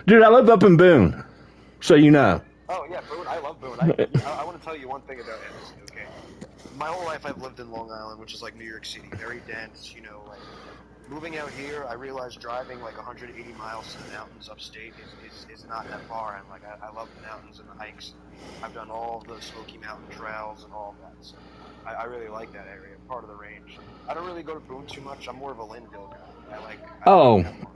Dude, I live up in Boone, so you know. Oh yeah, Boone. I love Boone. I want to tell you one thing about Tennessee. Okay, my whole life I've lived in Long Island, which is like New York City, very dense. You know, like moving out here, I realized driving like 180 miles to the mountains upstate is not that far. And like I love the mountains and the hikes. I've done all the Smoky Mountain trails and all of that. So I really like that area, part of the range. I don't really go to Boone too much. I'm more of a Linville guy. I like Oh, that part.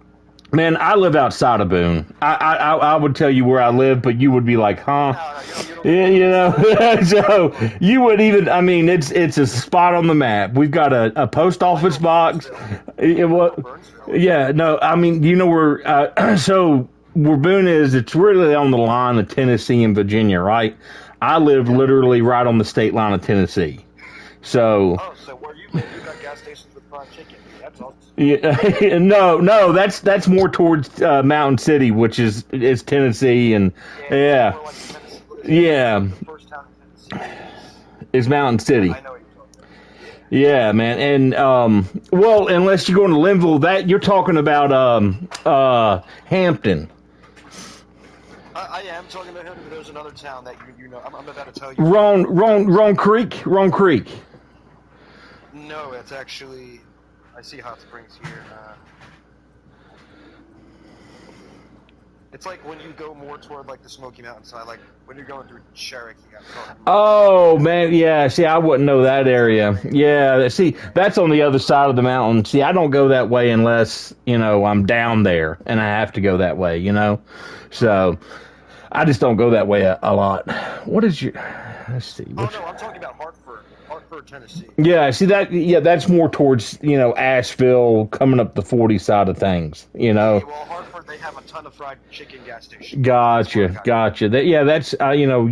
man, I live outside of Boone. I would tell you where I live, but you would be like, huh? No, no, you don't Yeah, get you Boone. know. So But you would even. I mean, it's a spot on the map. We've got a post oh, I office know box. Burnsville. I know What? Burnsville. Yeah, no. I mean, you know where? So where Boone is, it's really on the line of Tennessee and Virginia, right? I live Yeah. literally right on the state line of Tennessee. So Oh, so where you live, you got gas stations with fried chicken. That's awesome. yeah, no, that's more towards Mountain City, which is Tennessee, and Yeah, it's yeah, more like Tennessee. What is it? yeah, The first town in Tennessee is Mountain I City. know what you're talking about. Yeah. Yeah, man, and well, unless you're going to Linville, that you're talking about Hampton, I am talking about him, but there's another town that you know. I'm about to tell you what Roan Creek, Roan Creek. No, it's actually. I see hot springs here. It's like when you go more toward like the Smoky Mountain side, like when you're going through Cherokee. I'm talking more like that Oh area. man, yeah. See, I wouldn't know that That's on the area. range. Yeah, see, that's on the other side of the mountain. See, I don't go that way unless I'm down there and I have to go that way. Okay. So I just don't go that way a lot. What is your? Let's see. Oh What's? no, I'm talking about Hartford, Tennessee. Yeah, see that. Yeah, that's more towards Asheville, coming up the 40 side of things. Yeah, well, Hartford they have a ton of fried chicken gas stations. That's where I Gotcha, got it. gotcha. That's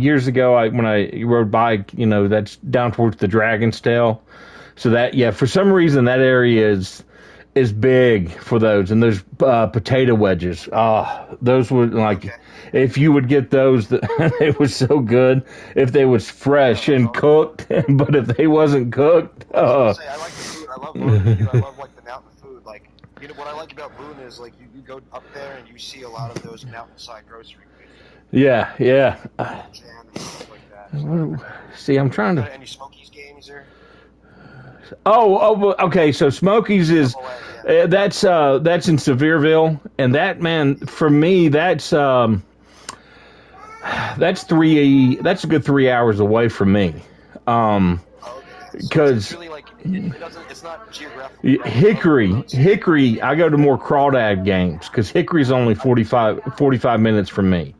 years ago. When I rode by, that's down towards the Dragon's Tail. So that, yeah, for some reason that area is big for those, and those potato wedges. Those were like, Okay. if you would get those, it was so good if they was Yeah, fresh that's and awesome. cooked. But if they wasn't cooked, I was gonna say I like the food. I love barbecue. I love like the mountain food. Like what I like about Boone is like you go up there and you see a lot of those mountainside grocery places, yeah, yeah. Little Jam and stuff like that. So that's pretty cool. See, I'm You trying go to. to any Smokies games or Oh, okay. So Smokies is Double A? Yeah. that's in Sevierville, and that, man, for me, that's a good 3 hours away from me. Um, Oh, okay. So it's because really like it doesn't. It's not geographically remote. Hickory, I go to more crawdad games because Hickory's only I do too. 45 minutes from me.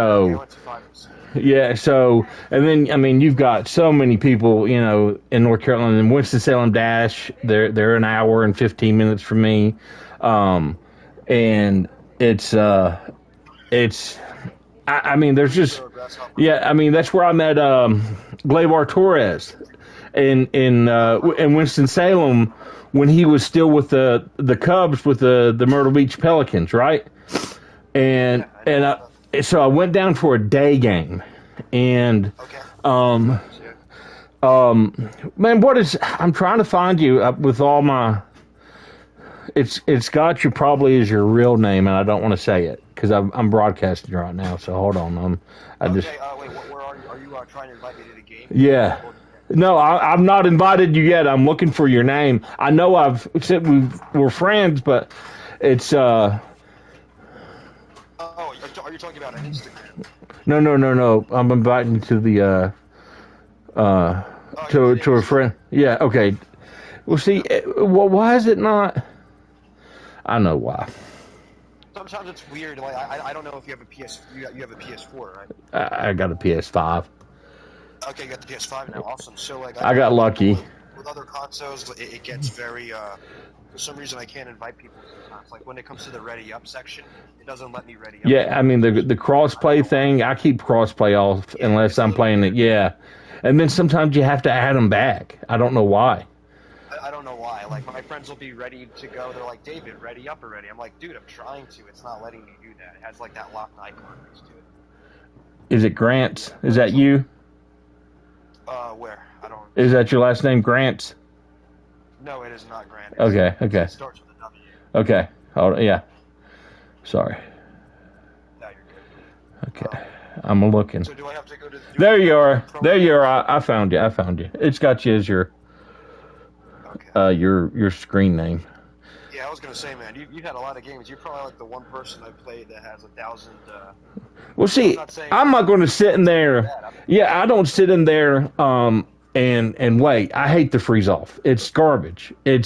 Okay, I So went to five. So, yeah, so and then I mean you've got so many people, in North Carolina and Winston-Salem Dash. They're an hour and 15 minutes from me, and it's I mean there's just, Toledo, Grasshopper. yeah, I mean that's where I met Gleyber Torres in Winston Salem when he was still with the Cubs with the Myrtle Beach Pelicans, right? And Yeah, I know and all about. so I went down for a day game, and Okay. um Nice. Yeah. man, what is, I'm trying to find you with all my, it's got you probably as your real name, and I don't want to say it because I'm broadcasting right now. So hold on, I just, Okay. Wait. Where are you? Are you trying to invite me to the game, yeah. or No, I've not invited you yet. I'm looking for your name. I know I've said we're friends, but it's oh, are you talking about on Instagram? no. I'm inviting you to the Oh, you're letting to me a see. friend. Yeah, okay. Well, see, Yeah. well, why is it not? I know why. Sometimes it's weird. Like I don't know if you have a PS. You have a PS4, right? I got a PS5. Okay, you got the PS5 now. Awesome. So like I I know got with people lucky. with other consoles, it gets very. For some reason, I can't invite people sometimes. Like when it comes to the ready up section, it doesn't let me ready up Yeah, I people. mean For the some reason, I don't crossplay know why. thing. I keep crossplay off Yeah, unless it's a I'm little playing it. weird. Yeah, and then sometimes you have to add them back. I don't know why. I don't know why. Like my friends will be ready to go. They're like, David, ready up already. I'm like, dude, I'm trying to. It's not letting me do that. It has like that locked icon next to it. Is it Grants? Is But that it's all you? where I don't. Is that your last name, Grants? No, it is not Grant. Okay, okay, It starts with a W. okay. Hold on, yeah. Sorry. I'm looking. So do I have to go to? There you are. There you are. I found you. I found you. It's got you as your your screen name. Yeah, I was gonna say, man, you had a lot of games. You're probably like the one person I played that has 1,000. Well, see, I'm not going to sit in there. Yeah, I don't sit in there and wait. I hate the freeze off. It's garbage. I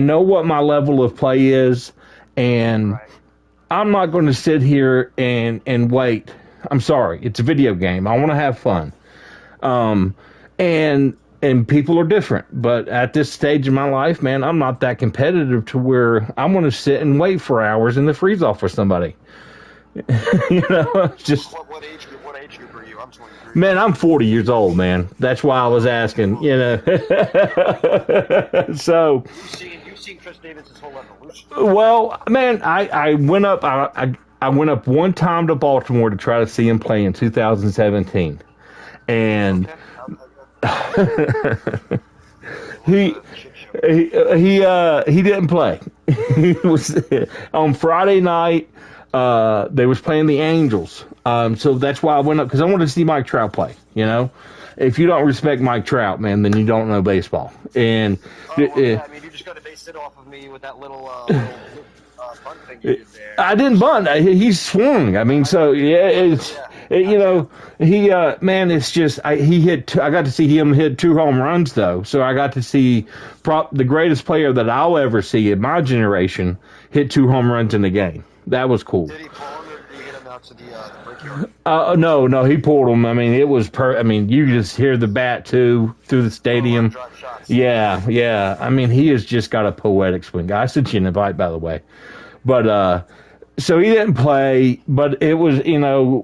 know what my level of play is, and I'm not going to sit here and wait. I'm sorry. It's a video game. I want to have fun. And people are different, but at this stage in my life, man, I'm not that competitive to where I'm going to sit and wait for hours in the freeze off with somebody. Just what age group are you? I'm 23. Man, I'm 40 years old, man. That's why I was asking, So, You've seen Chris Davis' whole evolution. Well, man, I went up. I went up one time to Baltimore to try to see him play in 2017, and. Okay. he didn't play. He was on Friday night. They was playing the Angels. So that's why I went up, because I wanted to see Mike Trout play. If you don't respect Mike Trout, man, then you don't know baseball. And yeah, I mean, you just got to base it off of me with that little bunt thing you did there. I didn't bunt. He swung. I mean, so yeah, man, it's just he hit. I got to see him hit 2 home runs though, so I got to see the greatest player that I'll ever see in my generation hit 2 home runs in the game. That was cool. Did he pull him, or did he get him out to the brickyard? No, he pulled him. I mean, it was I mean, you just hear the bat too through the stadium. Yeah. I mean, he has just got a poetic swing. I sent you an invite, by the way, but so he didn't play. But it was,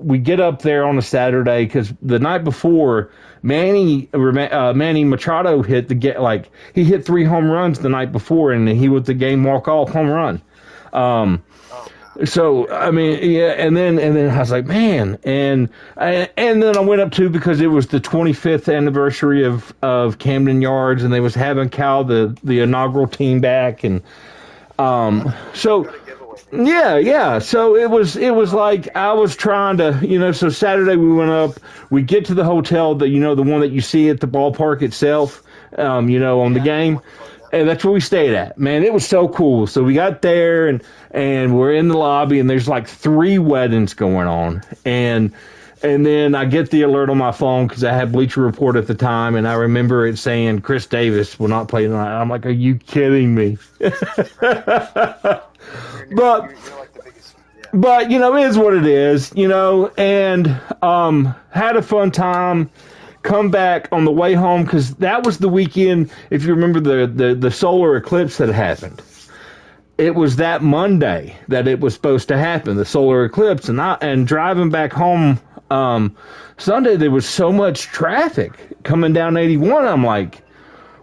we get up there on a Saturday because the night before, Manny Machado hit he hit 3 home runs the night before, and he was the game walk-off home run. So I mean, yeah, and then I was like, man, and then I went up too because it was the 25th anniversary of Camden Yards, and they was having Cal the inaugural team back, and so yeah, so it was like I was trying to, so Saturday we went up, we get to the hotel that the one that you see at the ballpark itself, on the game. And that's where we stayed at. Man, it was so cool. So we got there and we're in the lobby, and there's like 3 weddings going on. And then I get the alert on my phone because I had Bleacher Report at the time, and I remember it saying Chris Davis will not play tonight. I'm like, are you kidding me? But it is what it is, and had a fun time. Come back on the way home, because that was the weekend, if you remember the solar eclipse that happened. It was that Monday that it was supposed to happen, the solar eclipse, and driving back home Sunday, there was so much traffic coming down 81. I'm like,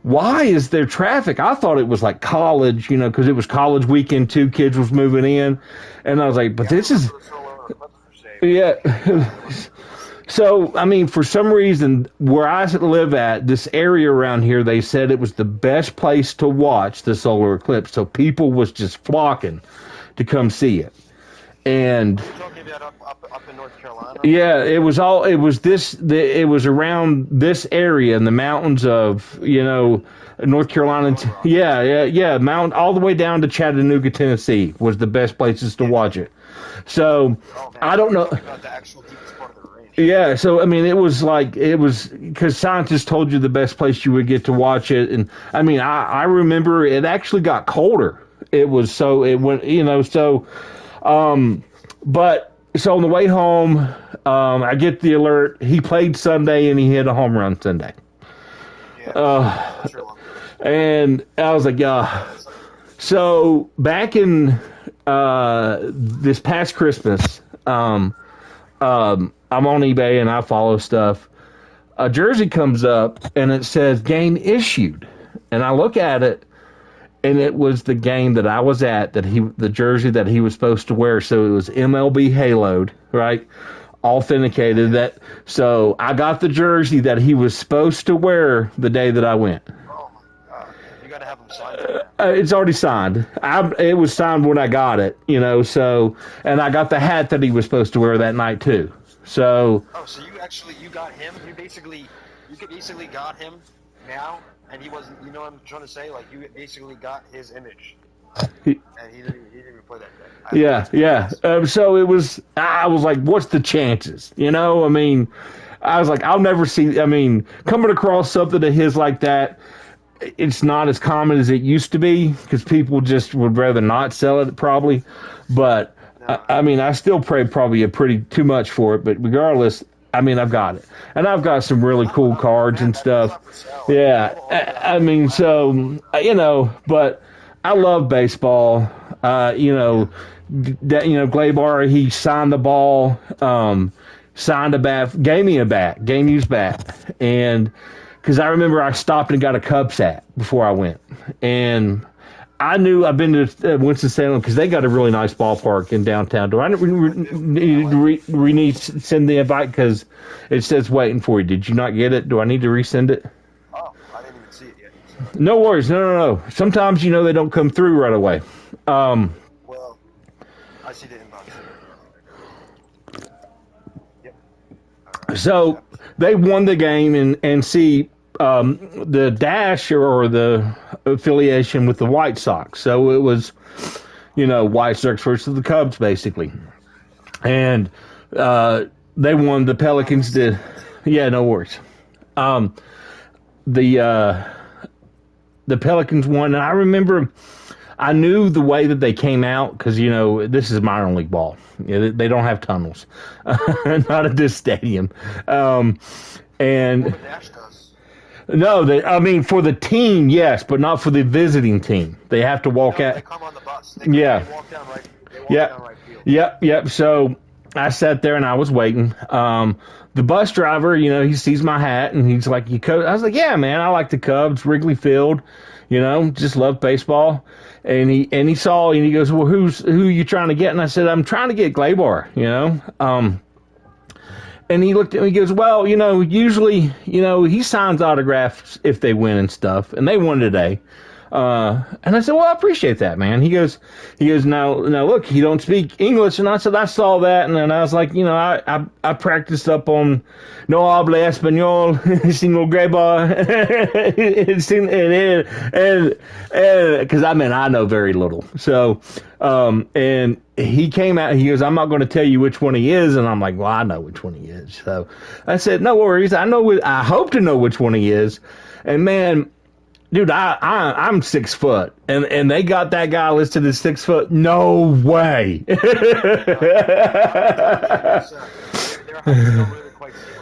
why is there traffic? I thought it was like college, because it was college weekend too, kids was moving in, and I was like, but this is, yeah. So, I mean, for some reason, where I live at, this area around here, they said it was the best place to watch the solar eclipse. So people was just flocking to come see it. And are you talking about up in North Carolina? Yeah, it was around this area in the mountains of, North Carolina. Yeah. Mountain all the way down to Chattanooga, Tennessee was the best places to watch it. So, I don't know. Yeah, so I mean, it was because scientists told you the best place you would get to watch it, and I mean, I remember it actually got colder. It went, but so on the way home, I get the alert. He played Sunday and he hit a home run Sunday. Yeah, and I was like, yeah. So back in this past Christmas, I'm on eBay and I follow stuff. A jersey comes up and it says game issued. And I look at it, and it was the game that I was at, the jersey that he was supposed to wear. So it was MLB haloed, right? Authenticated. So I got the jersey that he was supposed to wear the day that I went. Oh my God. You got to have him signed it now? It's already signed. It was signed when I got it, so, and I got the hat that he was supposed to wear that night too. So. Oh, so you got him? You basically got him now, and he wasn't. You know what I'm trying to say? Like you basically got his image, and he didn't even play that day. Yeah. So I was like, what's the chances? I mean, I was like, I'll never see. I mean, coming across something of his like that, it's not as common as it used to be because people just would rather not sell it probably. But No. I mean, I still pay probably too much for it. But regardless, I mean, I've got it, and I've got some really cool cards and stuff. Yeah, I mean, so but I love baseball. Glaber, he signed the ball, signed a bat, gave me a bat, game used bat, and because I remember I stopped and got a Cubs hat before I went, and I knew I've been to Winston-Salem because they got a really nice ballpark in downtown. Do I need to send the invite because it says waiting for you? Did you not get it? Do I need to resend it? Oh, I didn't even see it yet. No worries. No. Sometimes they don't come through right away. Well, I see the inbox. Yep. So they won the game and see the dash or the affiliation with the White Sox. So it was, White Sox versus the Cubs basically, and they won. The Pelicans did. Yeah, no worries. The Pelicans won, and I remember. I knew the way that they came out because, this is minor league ball. They don't have tunnels, not at this stadium. And the Dash does. No, I mean for the team, yes, but not for the visiting team. They have to walk out. They come on the bus. They walk down right. They walk down right field. Yep. So I sat there and I was waiting. The bus driver, he sees my hat and he's like, "You coach?" I was like, "Yeah, man, I like the Cubs, Wrigley Field. Just love baseball." And he saw and he goes, "Well, who are you trying to get?" And I said, "I'm trying to get Glaber." And he looked at me and he goes, "Well, usually, he signs autographs if they win and stuff, and they won today." And I said, "Well, I appreciate that, man." He goes, now look, you don't speak English. And I said, "I saw that." And then I was like, I practiced up on no habla español, sino greba. And because I know very little. So, and he came out, he goes, "I'm not going to tell you which one he is." And I'm like, "Well, I know which one he is." So I said, "No worries. I hope to know which one he is." And man, dude, I'm 6 foot, and they got that guy listed as 6 foot. No way.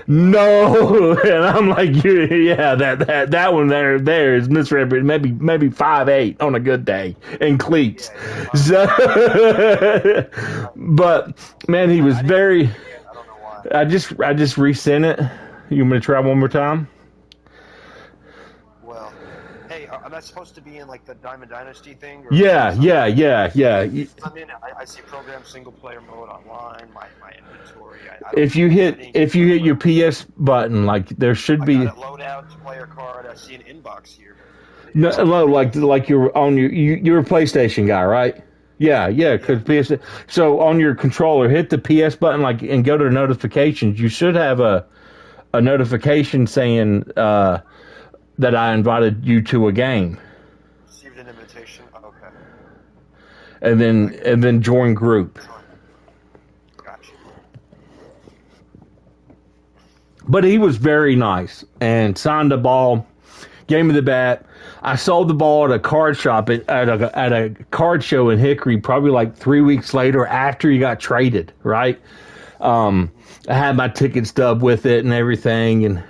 No, and I'm like, yeah, that one there is misrepresented. Maybe 5'8" on a good day in cleats. So, but man, he was very. I don't know why. I just resent it. You want me to try one more time? Well, hey, am I supposed to be in like the Diamond Dynasty thing? Or Yeah. I'm in. I see program single player mode online. My inventory. If you hit your PS button, like there should be. I got a loadout player card. I see an inbox here. No, like you're on you're a PlayStation guy, right? Yeah, because PS. So on your controller, hit the PS button, and go to notifications. You should have a notification saying that I invited you to a game. Received an invitation. Okay. And then join group. Gotcha. But he was very nice and signed the ball, gave me the bat. I sold the ball at a card shop at a card show in Hickory, probably like 3 weeks later after he got traded. Right. I had my ticket stub with it and everything,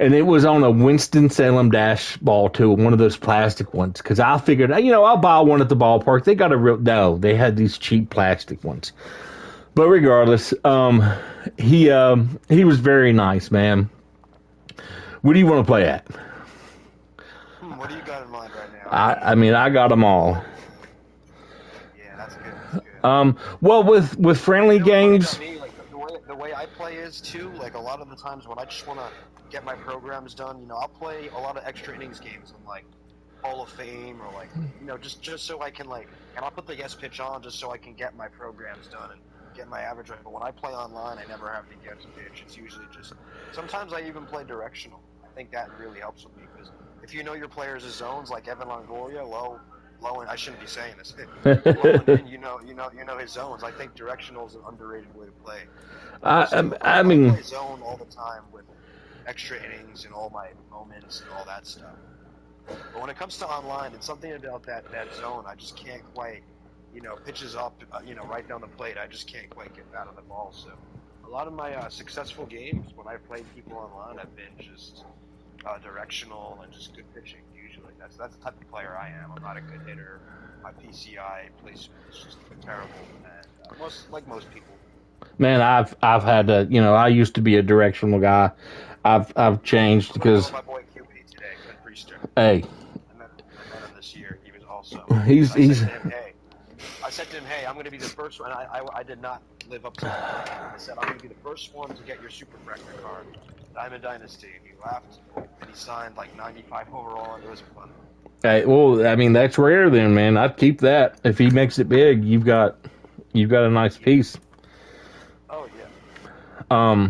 and it was on a Winston-Salem dash ball too, one of those plastic ones. Because I figured, I'll buy one at the ballpark. They got they had these cheap plastic ones. But regardless, he was very nice, man. What do you want to play at? What do you got in mind right now? I got them all. Yeah, that's good. Well, with friendly games. Me, like, the way I play is too. Like a lot of the times when I just want to get my programs done, I'll play a lot of extra innings games on like Hall of Fame or like just so I can like, and I'll put the guest pitch on just so I can get my programs done and get my average right. But when I play online, I never have to guest pitch. It's usually just sometimes I even play directional. I think that really helps with me because if you know your players' zones, like Evan Longoria, low and I shouldn't be saying this. Low and in, you know his zones. I think directional is an underrated way to play. I mean, I play zone all the time with extra innings and all my moments and all that stuff. But when it comes to online, it's something about that zone. I just can't quite, pitches up, right down the plate. I just can't quite get out of the ball. So a lot of my successful games when I've played people online have been just directional and just good pitching. Usually, that's the type of player I am. I'm not a good hitter. My PCI placement is just terrible, and most people. Man, I've had to, I used to be a directional guy. I've changed because my boy QB today, Clint Priester. Hey, I met him this year. He was awesome. He's. I said to him, hey, I'm going to be the first one. I did not live up to the plan. I said, I'm going to be the first one to get your super freshman card. Diamond Dynasty. And he laughed, and he signed like 95 overall, and it was fun. Hey, well, I mean, that's rare then, man. I'd keep that. If he makes it big, you've got a nice piece. Oh, yeah.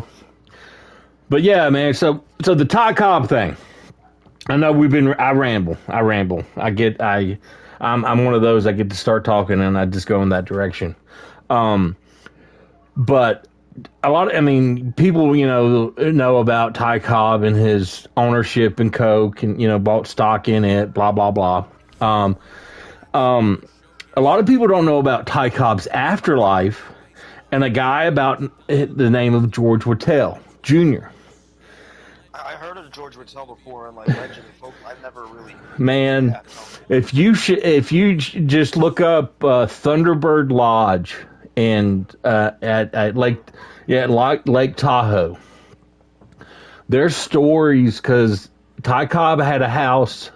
But yeah, man, so the Ty Cobb thing. I know I ramble. I'm one of those, I get to start talking and I just go in that direction. But people, know about Ty Cobb and his ownership in Coke and, bought stock in it, blah, blah, blah. A lot of people don't know about Ty Cobb's afterlife and a guy about the name of George Wattell Jr. I heard of George Wattell before and like legend and folk. I've never really. Man, if you just look up Thunderbird Lodge and at Lake Tahoe, there's stories because Ty Cobb had a house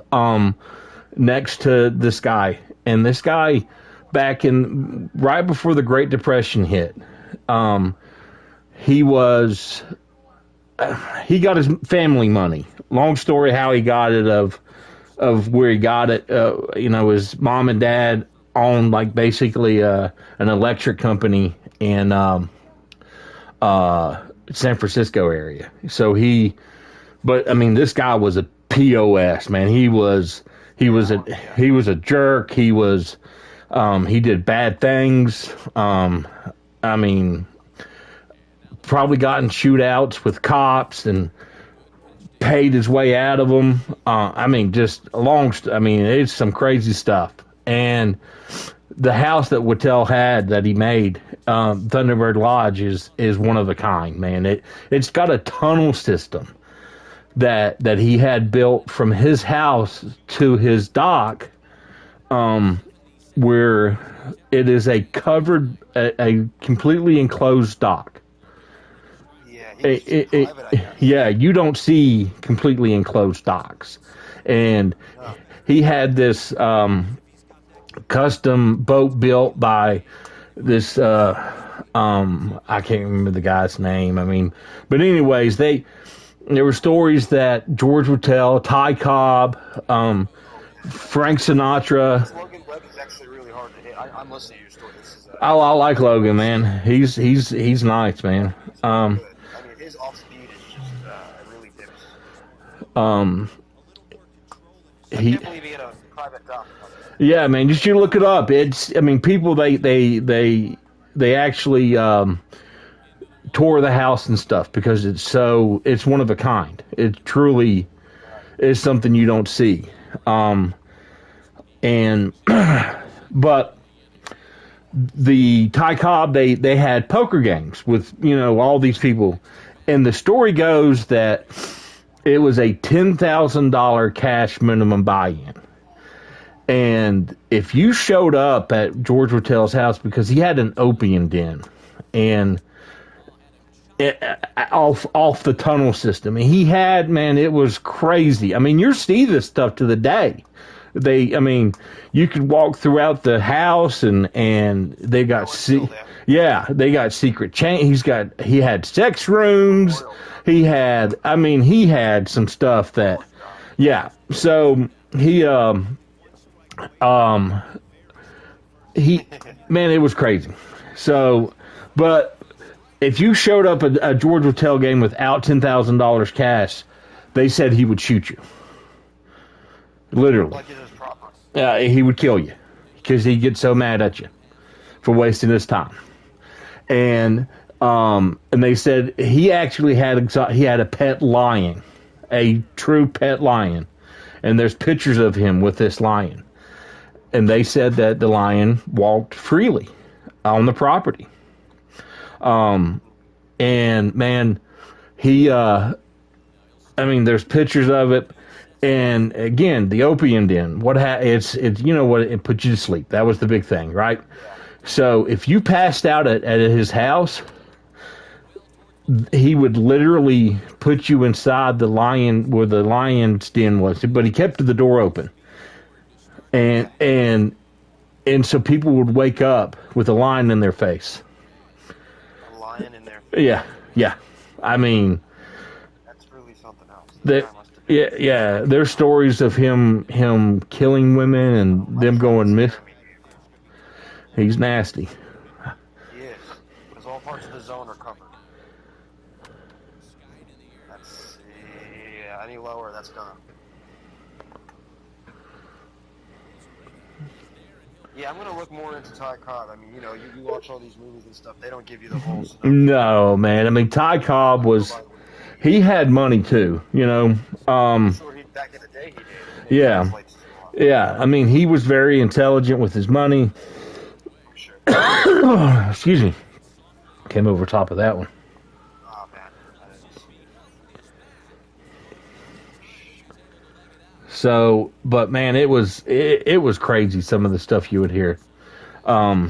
next to this guy, and this guy back in right before the Great Depression hit, he got his family money. Long story how he got it of where he got it. His mom and dad owned like basically an electric company in San Francisco area. So this guy was a POS, man. He was a jerk. He did bad things. Probably got in shootouts with cops and paid his way out of them. It's some crazy stuff. And the house that Wattell had that he made, Thunderbird Lodge, is one of a kind, man. It's got a tunnel system that he had built from his house to his dock, where it is a completely enclosed dock. You don't see completely enclosed docks. And he had this custom boat built by this I can't remember the guy's name. But anyways, there were stories that George Wattell, Ty Cobb, Frank Sinatra. Logan Webb is actually really hard to hit. I'm listening to your story. I like Logan, man. He's nice, man. His off speed is just really different. I can't believe he had a private dock. Yeah, man. Just you look it up. People they actually tore the house and stuff because it's one of a kind. It truly is something you don't see. But the Ty Cobb, they had poker games with, all these people. And the story goes that it was a $10,000 cash minimum buy-in. And if you showed up at George Wattell's house, because he had an opium den, and off the tunnel system, and he had, man, it was crazy. You see this stuff to the day. You could walk throughout the house, and they got they got secret he had sex rooms. He had some stuff that, yeah. So he um he man, it was crazy. So, but if you showed up at a Georgia tailgate without $10,000 cash, they said he would shoot you. Literally, Like it is proper. he would kill you because he'd get so mad at you for wasting his time. And they said he actually had a pet lion, a true pet lion, and there's pictures of him with this lion. And they said that the lion walked freely on the property. And man, there's pictures of it. And again, the opium den. It's you know what, it put you to sleep. That was the big thing, right? So if you passed out at his house, he would literally put you inside the lion where the lion's den was, but he kept the door open. And so people would wake up with a lion in their face. A lion in there. Yeah. I mean, that's really something else. Yeah. There's stories of him killing women and them going miss. He's nasty. He is. Because all parts of the zone are covered. Any lower, that's gone. Yeah, I'm gonna look more into Ty Cobb. I mean, you watch all these movies and stuff. They don't give you the whole stuff. No, man. I mean, Ty Cobb he had money too. I'm sure back in the day he did. Yeah. I mean, he was very intelligent with his money. Sure. Excuse me. Came over top of that one. Oh man. So, but man, it was crazy. Some of the stuff you would hear. Is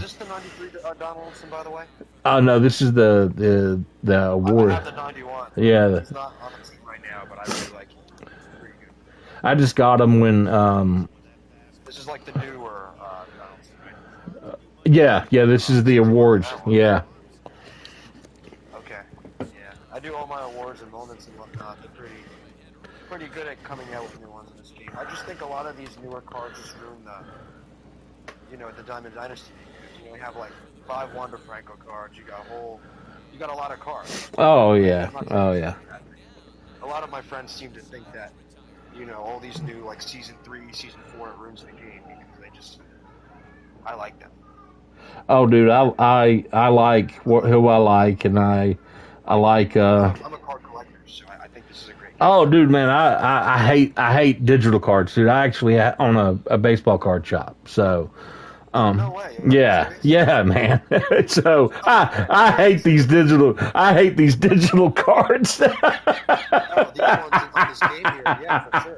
this the '93 Donaldson, by the way? Oh no, this is the award. I have the '91. Yeah. It's not on the team right now, but I really like it. It's pretty good. I just got him when. This is like the newer Donaldson, right? Yeah. This is the awards. Yeah. Okay. Yeah, I do all my awards and moments and whatnot. They're pretty good at coming out with new ones in this game. I just think a lot of these newer cards just ruin the Diamond Dynasty. You have like 5 Wander Franco cards. You got a lot of cards. Oh yeah. A lot of my friends seem to think that, all these new like season 3, season 4 it ruins the game because I like them. Oh, dude, I like who I like, and I like. I'm a card collector, so I think this is a great game. Oh, dude, man, I hate digital cards, dude. I actually own a baseball card shop, so. No way. Yeah, man. So I hate these digital cards. The other ones in this game here, yeah, for sure.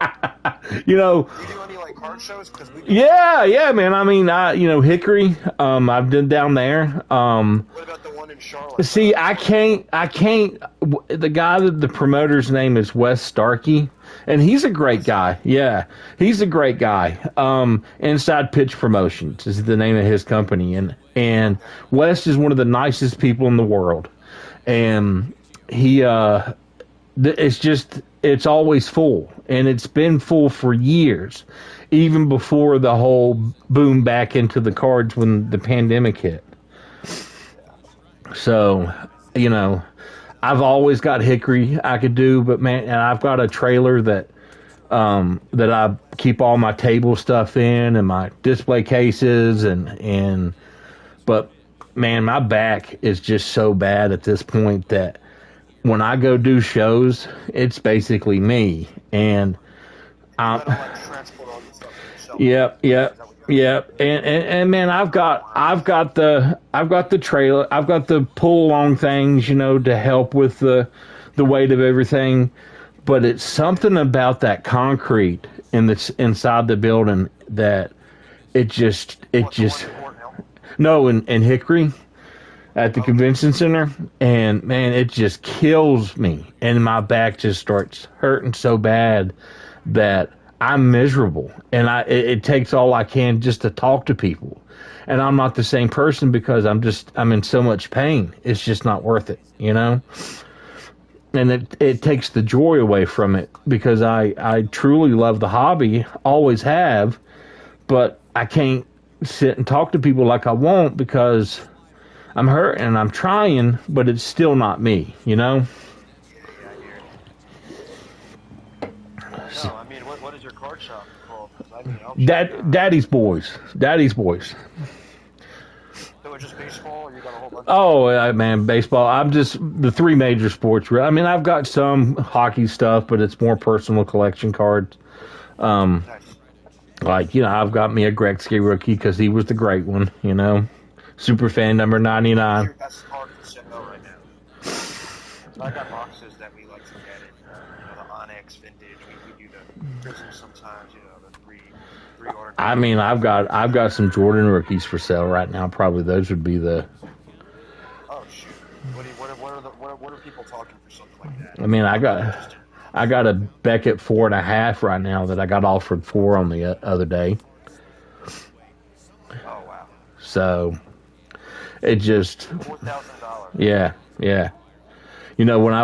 You do any like card shows? Cause we do. Yeah, man. I mean, Hickory. I've been down there. What about the one in Charlotte? See, I can't. The guy that the promoter's name is Wes Starkey, and he's a great guy. Yeah, he's a great guy. Inside Pitch Promotions is the name of his company, and Wes is one of the nicest people in the world, and he it's always full, and it's been full for years, even before the whole boom back into the cards when the pandemic hit. So, I've always got Hickory I could do, but man, and I've got a trailer that I keep all my table stuff in and my display cases but man, my back is just so bad at this point that when I go do shows, it's basically me, and I'm. Yep. And man, I've got the trailer, I've got the pull along things, to help with the weight of everything, but it's something about that concrete inside the building that it just no, in Hickory at the convention center, and man, it just kills me, and my back just starts hurting so bad that I'm miserable, and it takes all I can just to talk to people, and I'm not the same person because I'm in so much pain. It's just not worth it, and it takes the joy away from it because I truly love the hobby, always have, but I can't sit and talk to people like I want because I'm hurt and I'm trying, but it's still not me, you know? Yeah, I hear you. No, I mean, what is your card shop called? 'Cause I mean, I'll check it out. Daddy's Boys. Daddy's Boys. So it's just baseball, or you got a whole bunch Oh, man, baseball. I'm just the three major sports. I mean, I've got some hockey stuff, but it's more personal collection cards. of nice. Like, I've got me a Gretzky rookie because he was the great one, Super fan number 99. That's hard for sale right now. So I got boxes that we like to get in, the Onyx vintage. We do the Prisms sometimes, the three order. I mean, I've got some Jordan rookies for sale right now. Probably those would be the. Oh shoot! What are people talking for something like that? I mean, I got a Beckett 4.5 right now that I got offered 4 on the other day. Oh wow! So it just $4,000. yeah. When I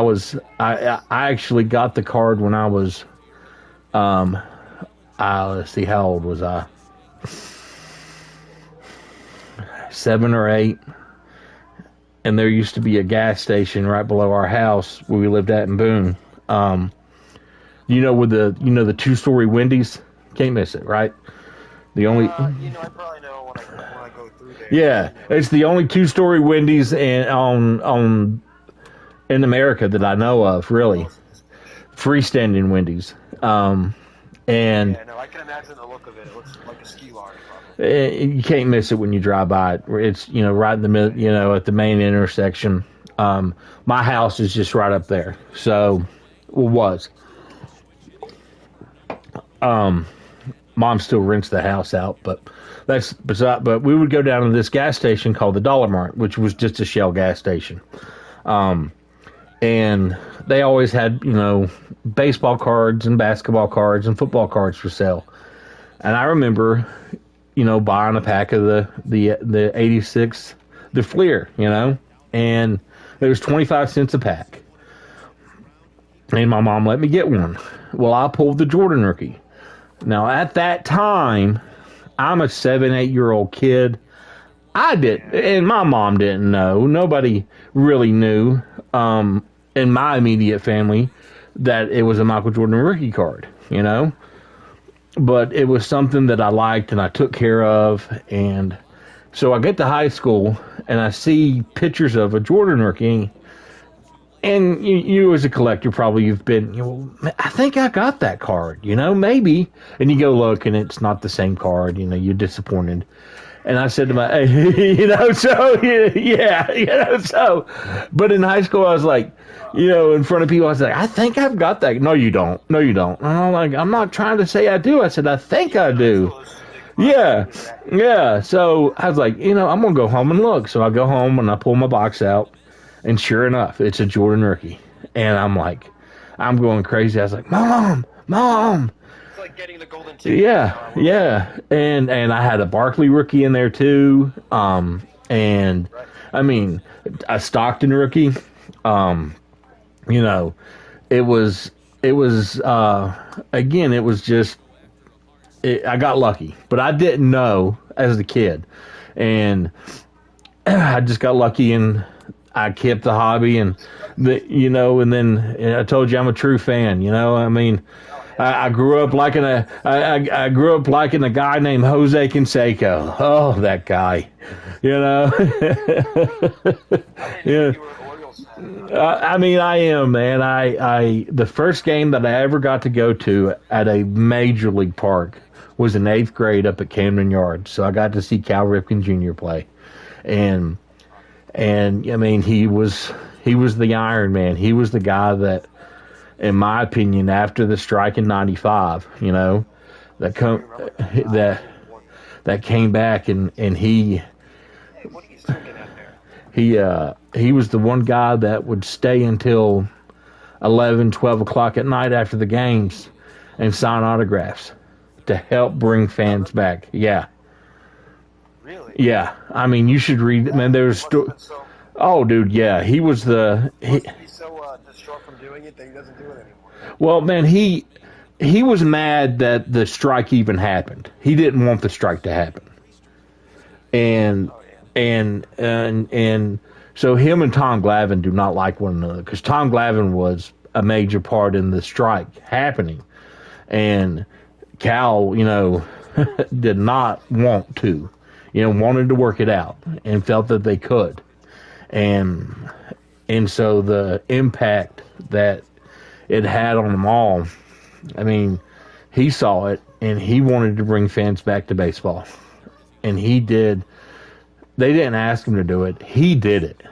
actually got the card when I was let's see, how old was I? 7 or 8. And there used to be a gas station right below our house where we lived at in Boone. With the 2-story Wendy's, can't miss it, right? The only I probably know when I go through there. yeah, it's the only 2-story Wendy's on in America that I know of, really. Freestanding Wendy's. And yeah, no, I can imagine the look of it. It looks like a ski lodge, probably. You can't miss it when you drive by it. It's right in the middle, at the main intersection. My house is just right up there, so was. Mom still rents the house out, but that's beside. But we would go down to this gas station called the Dollar Mart, which was just a Shell gas station. And they always had, baseball cards and basketball cards and football cards for sale. And I remember, buying a pack of the 86, the Fleer, and it was 25 cents a pack. And my mom let me get one. Well, I pulled the Jordan rookie. Now, at that time, I'm a 7, 8-year-old kid. I didn't, and my mom didn't know. Nobody really knew in my immediate family that it was a Michael Jordan rookie card, But it was something that I liked and I took care of. And so I get to high school and I see pictures of a Jordan rookie. And you as a collector, probably you've been, I think I got that card, maybe. And you go look and it's not the same card, you're disappointed. And I said to my, but in high school I was like, in front of people, I was like, I think I've got that. No, you don't. No, you don't. And I'm like, I'm not trying to say I do. I said, I think I do. Yeah. So I was like, I'm going to go home and look. So I go home and I pull my box out. And sure enough, it's a Jordan rookie. And I'm like, I'm going crazy. I was like, Mom. It's like getting the golden ticket. Yeah. And I had a Barkley rookie in there too. And Right. I mean, a Stockton rookie. It was again, it was just, I got lucky, but I didn't know as a kid. And I just got lucky and I kept the hobby and and then I told you I'm a true fan, I mean, I grew up liking I grew up liking a guy named Jose Canseco. Oh, that guy, I didn't know yeah. you were an Orioles fan. I mean, I am, man. I the first game that I ever got to go to at a major league park was in 8th grade up at Camden Yards. So I got to see Cal Ripken Jr. play, and I mean, he was the Iron Man. He was the guy that, in my opinion, after the strike in '95, that came back and he. Hey, what are you looking at there? He was the one guy that would stay until 11, 12 o'clock at night after the games and sign autographs to help bring fans back. Yeah. Really? Yeah. I mean, you should read. Man, there's. Oh, dude. Yeah, he was the. He must be so straw from doing it that he doesn't do it anymore. Well, man, he was mad that the strike even happened. He didn't want the strike to happen, and Oh, yeah. and so him and Tom Glavine do not like one another because Tom Glavine was a major part in the strike happening, and Cal, did not want to, wanted to work it out and felt that they could, and so the impact that it had on them all. I mean, he saw it and he wanted to bring fans back to baseball, and he did. They didn't ask him to do it; he did it.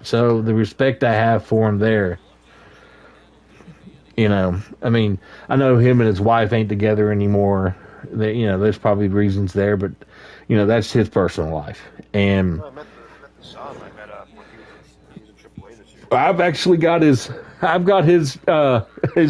So the respect I have for him there. I mean, I know him and his wife ain't together anymore. There's probably reasons there, but that's his personal life. And I met the son. I met when he was in AAA this year. I've got his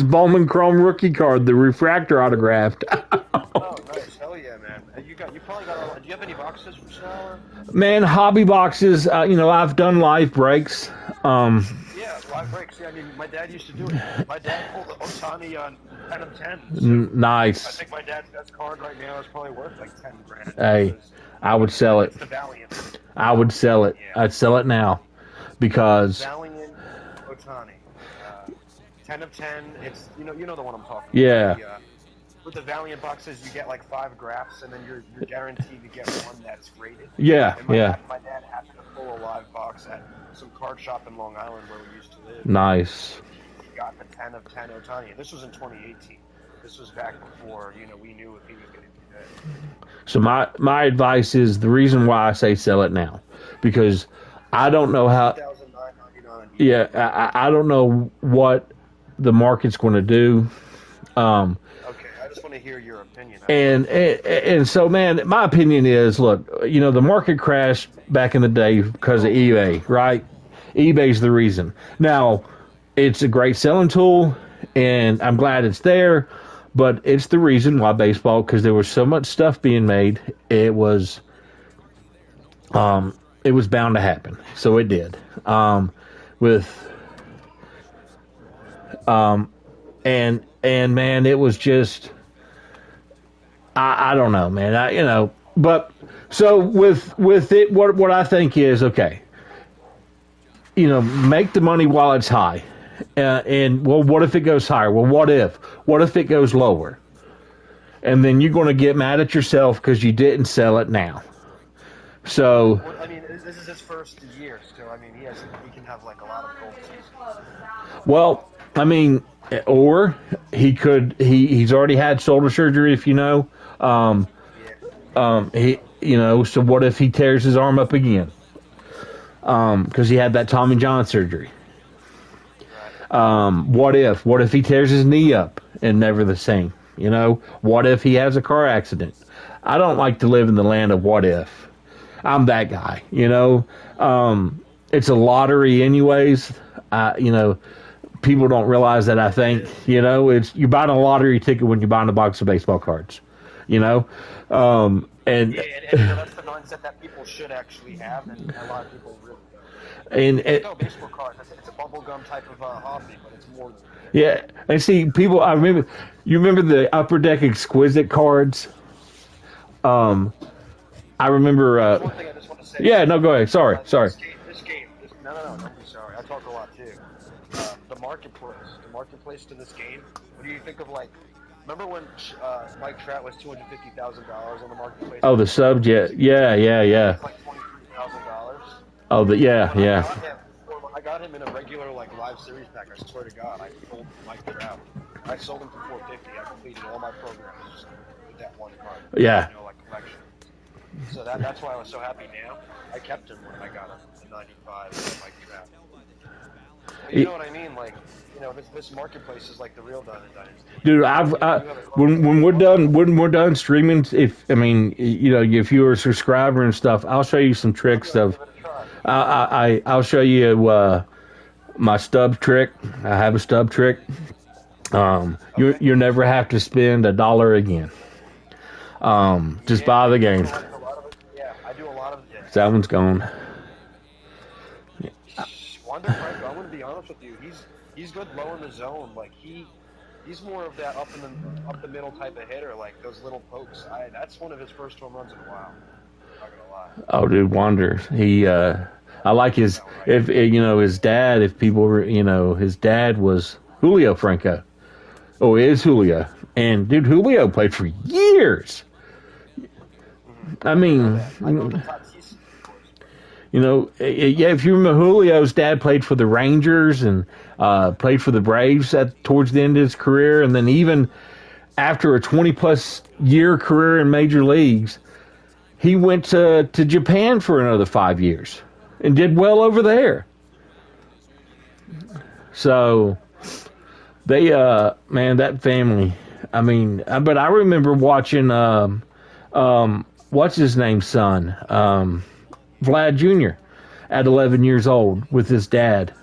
Bowman Chrome rookie card, the refractor autographed. Oh, nice. Hell yeah, man. You probably got. Do you have any boxes from Sal? Man, hobby boxes. I've done live breaks. Yeah, live breaks. Yeah, I mean, my dad used to do it. My dad pulled the Otani on 10 of 10. So Nice. I think my dad's best card right now is probably worth like 10 grand. Hey, I would sell it. It's the Valiant. I would sell it. Yeah. I'd sell it now because Valiant Otani. 10 of 10. It's you know the one I'm talking about. Yeah. With the Valiant boxes, you get like 5 graphs, and then you're guaranteed to get one that's rated. Yeah, and yeah. My dad had to pull a live box at some card shop in Long Island where we used to live. Nice. He got the 10 of 10 Otani. This was in 2018. This was back before we knew if he was going to do that. So my advice is the reason why I say sell it now, because I don't know how. $1,999. Yeah, I don't know what the market's going to do. Okay, I just want to hear your opinion. And so, man, my opinion is, look, the market crashed back in the day because of eBay, right? eBay's the reason. Now, it's a great selling tool, and I'm glad it's there, but it's the reason why baseball, because there was so much stuff being made, it was bound to happen. So it did. And man, it was just, I don't know, man. But so with it, what I think is, okay, make the money while it's high. And well, what if it goes higher? Well, what if it goes lower? And then you're going to get mad at yourself because you didn't sell it now. So, well, I mean, this is his first year still. I mean, he can have like a lot of gold seasons. Well, I mean, or he's already had shoulder surgery, if you know. So what if he tears his arm up again? Because he had that Tommy John surgery. What if he tears his knee up and never the same? What if he has a car accident? I don't like to live in the land of what if. I'm that guy, it's a lottery anyways. People don't realize that, I think, it's, you're buying a lottery ticket when you're buying a box of baseball cards, and that's the mindset that people should actually have, and a lot of people really don't. And baseball cards, it's a bubblegum type of hobby, but it's more than that. Yeah, and see, people, you remember the Upper Deck Exquisite cards? I remember, one thing I just want to say. Yeah, no, go ahead, sorry. This game, no, don't be sorry, I talk a lot too. The marketplace to this game, what do you think of, like, remember when Mike Trout was $250,000 on the marketplace? Oh, the sub, yeah. It's like $23,000. Oh, yeah. I got him in a regular, like, live series pack. I swear to God, I sold Mike Trout. I sold him for $450. I completed all my programs just with that one card. Yeah. Collection. So that's why I was so happy now. I kept him when I got him in 95 Mike Trout. But you know what I mean? Like, this marketplace is like the real Dynasty. Dude, when we're done streaming, if you're a subscriber and stuff, I'll show you some tricks of. I'll show you my stub trick. I have a stub trick. You never have to spend $1 again. Just buy the game. I do a lot of it. That one's gone. Wander Franco, I'm going to be honest honest with you, he's good low in the zone. Like he's more of that up the middle type of hitter, like those little pokes. That's one of his first home runs in a while. Not gonna lie. Oh, dude, Wander. I like his. If his dad. If people were, his dad was Julio Franco. Oh, it is Julio. And dude, Julio played for years. I mean, yeah. If you remember, Julio's dad played for the Rangers and played for the Braves towards the end of his career, and then even after a 20-plus year career in major leagues, he went to Japan for another 5 years and did well over there. So they, man, that family. I mean, but I remember watching, what's his name's son, Vlad Jr. at 11 years old with his dad,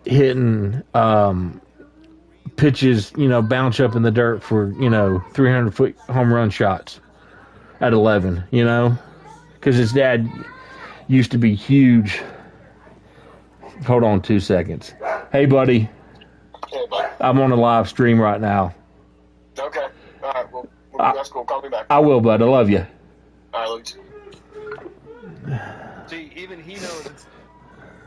hitting pitches, bounce up in the dirt for 300-foot home run shots at 11. Because his dad used to be huge. Hold on 2 seconds. Hey, buddy. Hey, bud. I'm on a live stream right now. Okay. All right. Well, that's cool. Call me back. I will, bud. I love you. All right, love you. See, even he knows it's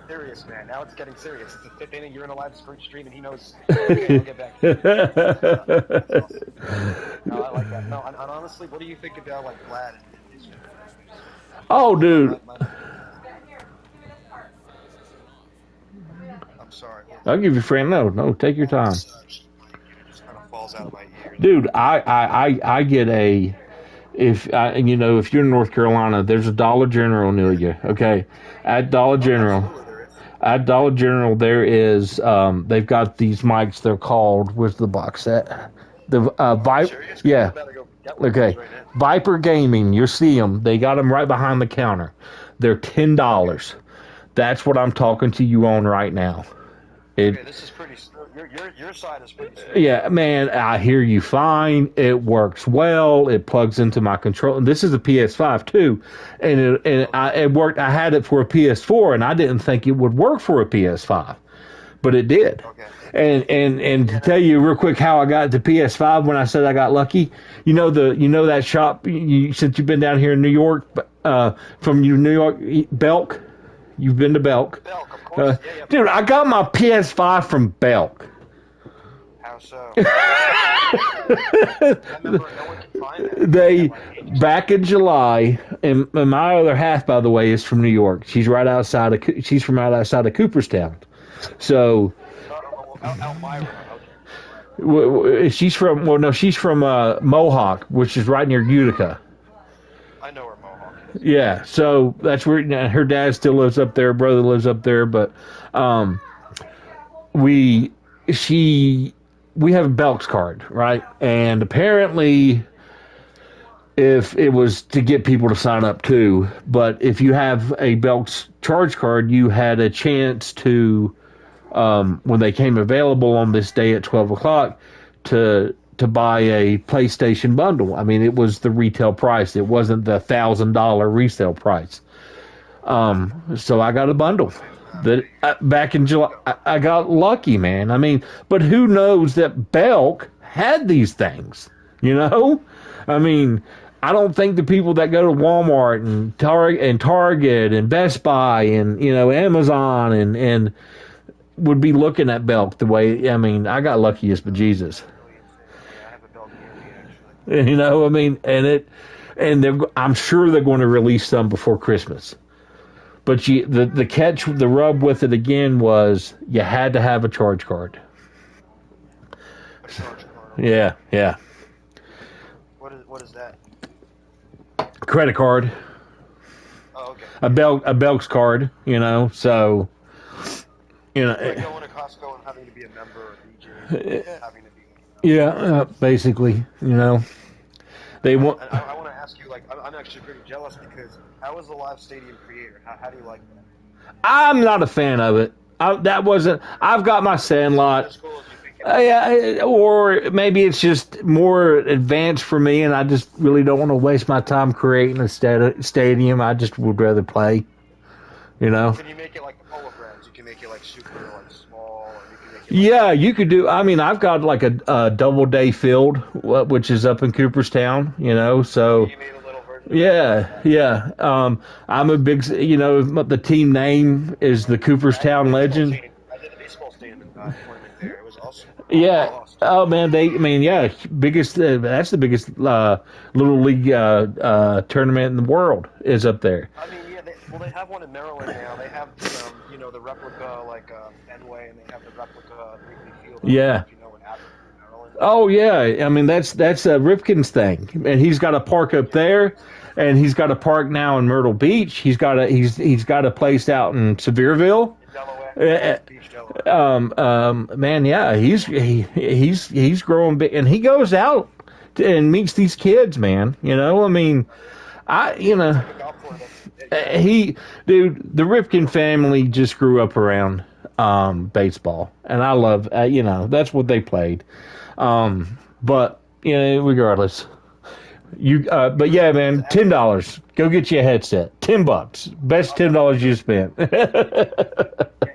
serious, man. Now it's getting serious. It's the 5th inning. You're in a live stream, and he knows. Okay, I'll get back to you. No, I like that. No, and honestly, what do you think about like Vlad and his? Oh, dude. I'm sorry. I'll give you a friend. No, take your time. It just kind of falls out of my ear. Dude, I get if you're in North Carolina, there's a Dollar General near you. Okay, at Dollar General, there is they've got these mics. They're called, where's the box set? The Viper. Yeah. Okay, Viper Gaming. You'll see them. They got them right behind the counter. They're $10. That's what I'm talking to you on right now. Okay, this is pretty. Your side is pretty. Yeah, man, I hear you fine. It works well. It plugs into my control. And this is a PS5 too, and it worked. I had it for a PS4, and I didn't think it would work for a PS5, but it did. Okay. And to tell you real quick how I got the PS5 when I said I got lucky, that shop since you've been down here in New York, from New York, Belk. You've been to Belk. Belk, of course. Yeah. Dude, I got my PS5 from Belk. How so? I remember no one could find that. They, back in July, and my other half, by the way, is from New York. She's from right outside of Cooperstown. So, Elmira. she's from Mohawk, which is right near Utica. I know where Mohawk is. Yeah, so that's where her dad still lives up there. Brother lives up there, but we have a Belk's card, right? And apparently, if it was to get people to sign up too, but if you have a Belk's charge card, you had a chance to, when they came available on this day at 12 o'clock, to buy a PlayStation bundle. I mean, it was the retail price. It wasn't the $1,000 resale price. So I got a bundle. That back in July, I got lucky, man. I mean, but who knows that Belk had these things? I mean, I don't think the people that go to Walmart and Target and Best Buy and Amazon and would be looking at Belk the way. I mean, I got lucky as bejesus. I have a Belk here, actually. I mean, I'm sure they're going to release some before Christmas. But the catch, the rub with it again was you had to have a charge card. A charge card. Yeah. What is that? Credit card. Oh, okay. A Belk's card, so Like going to Costco and having to be a member or DJ, having to be. Yeah, basically, they want. I want to ask you, like, I'm actually pretty jealous because how was the live stadium creator? How do you like that? I'm not a fan of it. I've got my Sandlot. As cool as you think it is. Yeah, or maybe it's just more advanced for me, and I just really don't want to waste my time creating a stadium. I just would rather play. Can you make it like the Polo Grounds? You can make it like super like small, or you can make it. Yeah, you could do. I mean, I've got like a double day field, which is up in Cooperstown. So You made a little version. yeah, yeah. I'm a big. The team name is the Cooperstown Legend. I did the baseball stadium tournament there. It was awesome. Yeah. Awesome. Oh man, yeah, biggest. That's the biggest little league tournament in the world is up there. I mean, yeah. They have one in Maryland now. They have the replica like Fenway, and they have the replica Wrigley Field. Yeah. If you know what happened in Maryland. Oh yeah, I mean that's Ripken's thing, and he's got a park up there, and he's got a park now in Myrtle Beach. He's got a place out in Sevierville. Delaware. Beach, Delaware. Man, yeah, he's growing big, and he goes out and meets these kids, man. I mean, the Ripken family just grew up around baseball, and I love, that's what they played. But regardless, but yeah, man, $10. Go get you a headset. $10, best $10 you spent.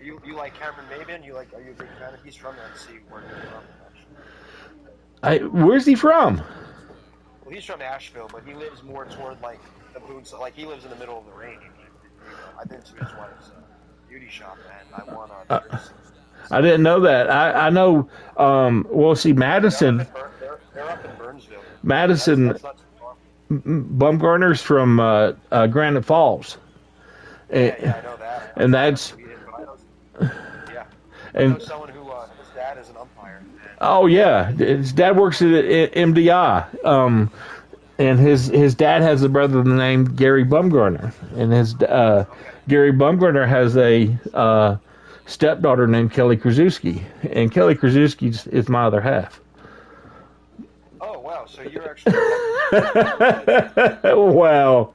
You like Cameron Maben? Are you a big fan of? He's from NC. Where Where's he from? Well, he's from Asheville, but he lives more toward like the Boone. Like he lives in the middle of the range. I've been to his wife's beauty shop, man. I want I didn't know that. I know. See, Madison. They're up in Burnsville. Madison. That's not too far. Bumgarner's from Granite Falls. Yeah, I know that. And that's. Yeah. I know someone who his dad is an umpire. Oh yeah, his dad works at MDI. And his dad has a brother named Gary Bumgarner, and his Gary Bumgarner has a stepdaughter named Kelly Krasuski, and Kelly Krasuski is my other half. Oh wow! So you're actually. Well,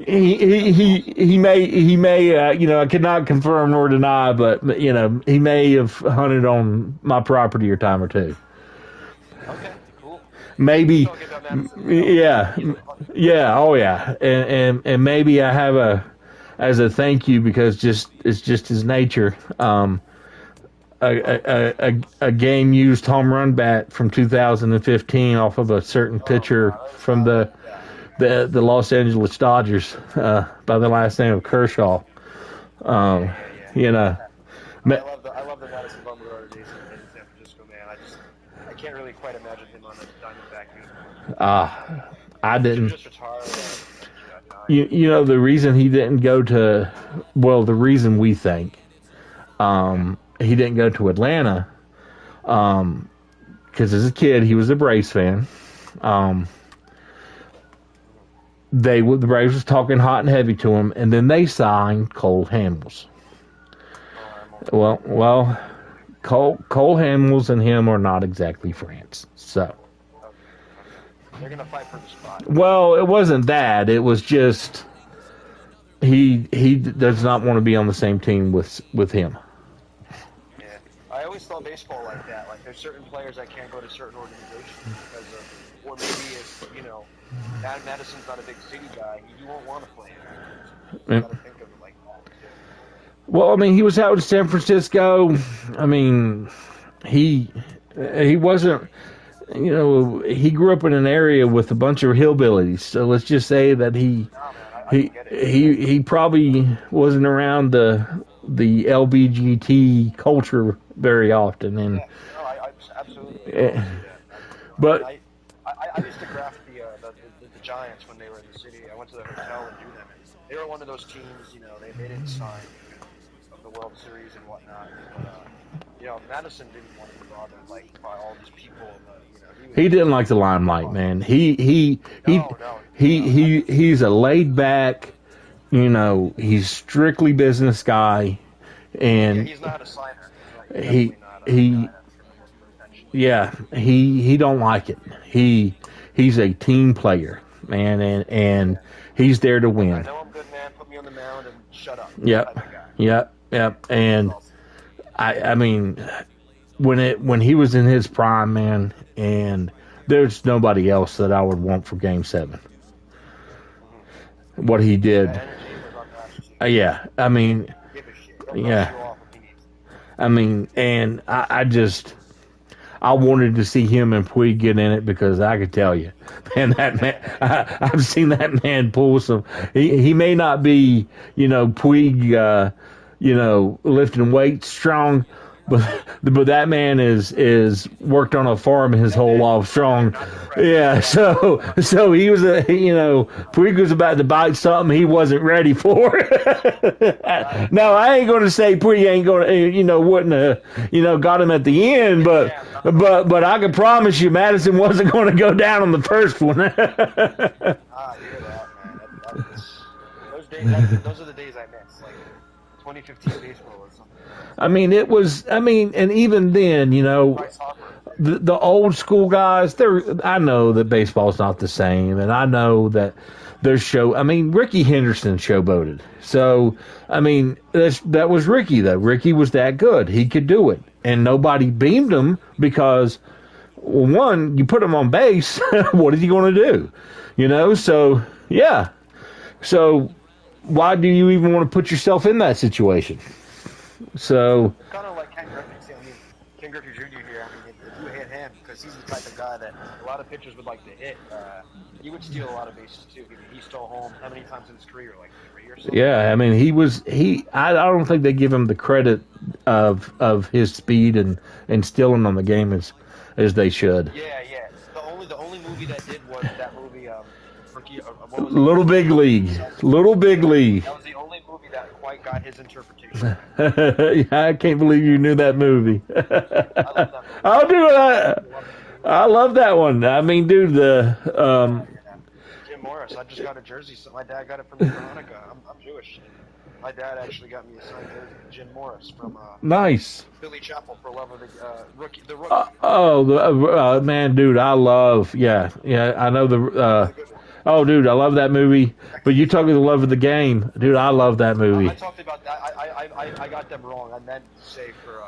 he may I cannot confirm nor deny, but he may have hunted on my property a time or two. Okay, cool. Maybe, yeah, oh yeah, and maybe I have as a thank you, because it's just his nature. A game used home run bat from 2015 off of a certain pitcher from the Los Angeles Dodgers by the last name of Kershaw. I love the Madison Bumgarner days in San Francisco, man. I can't really quite imagine him on a Diamondback uniform. I didn't. Just retired. The reason he didn't go to, the reason we think he didn't go to Atlanta, because as a kid he was a Braves fan. The Braves was talking hot and heavy to him, and then they signed Cole Hamels. Well, Cole Hamels and him are not exactly friends, so. They're gonna fight for the spot. Well, it wasn't that. It was just he does not want to be on the same team with him. Yeah, I always thought baseball like that. Like there's certain players that can't go to certain organizations because of, or maybe if Madison's not a big city guy, you won't want to play him. You gotta think of it like that. Well, I mean, he was out in San Francisco. I mean, he wasn't. He grew up in an area with a bunch of hillbillies. So let's just say that he probably wasn't around the LBGT culture very often. And I absolutely. But I used to graph the Giants when they were in the city. I went to the hotel and drew them. They were one of those teams. They didn't sign of the World Series and whatnot. But Madison didn't want to be bothered by all these people. He didn't like the limelight, man. He's a laid back, he's strictly business guy, and he's not a signer. He don't like it. He's a team player, man, and he's there to win. I know I'm good, man. Put me on the mound and shut up. Yep. And I mean, when he was in his prime, man, and there's nobody else that I would want for Game 7. What he did. Yeah, I mean, Give a shit. He'll yeah, brush you off if he needs to. I mean, and I just I wanted to see him and Puig get in it because I could tell you, man, that man, I've seen that man pull some. He may not be, Puig, lifting weights strong, but that man is worked on a farm his whole life strong. Yeah, so he was Puig was about to bite something he wasn't ready for. No, I ain't going to say Puig ain't going to, wouldn't have, got him at the end, but I can promise you, Madison wasn't going to go down on the first one. I hear that, man. Those are the days I miss, like 2015 baseball or something. And even then, the old school guys, I know that baseball's not the same, and I know that Ricky Henderson showboated. So, that was Ricky, though. Ricky was that good. He could do it. And nobody beamed him because, well, one, you put him on base, what is he going to do? So, yeah. So, why do you even want to put yourself in that situation? So, kind of like Ken Griffey. Ken Griffey Jr. here. If you hit him, because he's the type of guy that a lot of pitchers would like to hit, he would steal a lot of bases too. He stole home how many times in his career, like 3 or something? Yeah, I don't think they give him the credit of his speed and stealing on the game as they should. Yeah. The only movie that did was that movie, what was it? Little Big League. Little Big League. That was the only movie that quite got his interpretation. I can't believe you knew that movie. I love that movie. I'll do that. I love that one. I mean, dude, Jim Morris. I just got a jersey. So my dad got it for me for Hanukkah. I'm Jewish. My dad actually got me a signed jersey, Jim Morris from nice. Billy Chappell for Love of the Rookie. The Rookie. Man, dude, I love. Yeah. I know the. Oh, dude, I love that movie. But you talking the Love of the Game, dude. I love that movie. I talked about that. I got them wrong. I meant to say for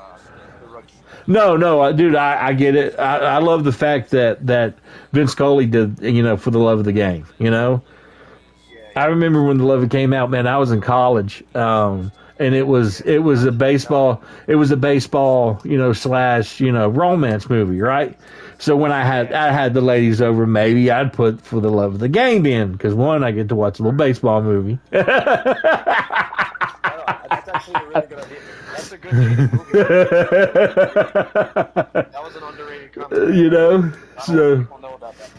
the Rookie. No, dude, I get it. I love the fact that Vince Scully did, for the Love of the Game. Yeah. I remember when the Love of the Game out, man. I was in college, and it was a baseball. It was a baseball, slash, romance movie, right? So when I had the ladies over, maybe I'd put For the Love of the Game in because one, I get to watch a little baseball movie. That's actually a really good idea. That's a good movie. That was an underrated comment. So people know about that.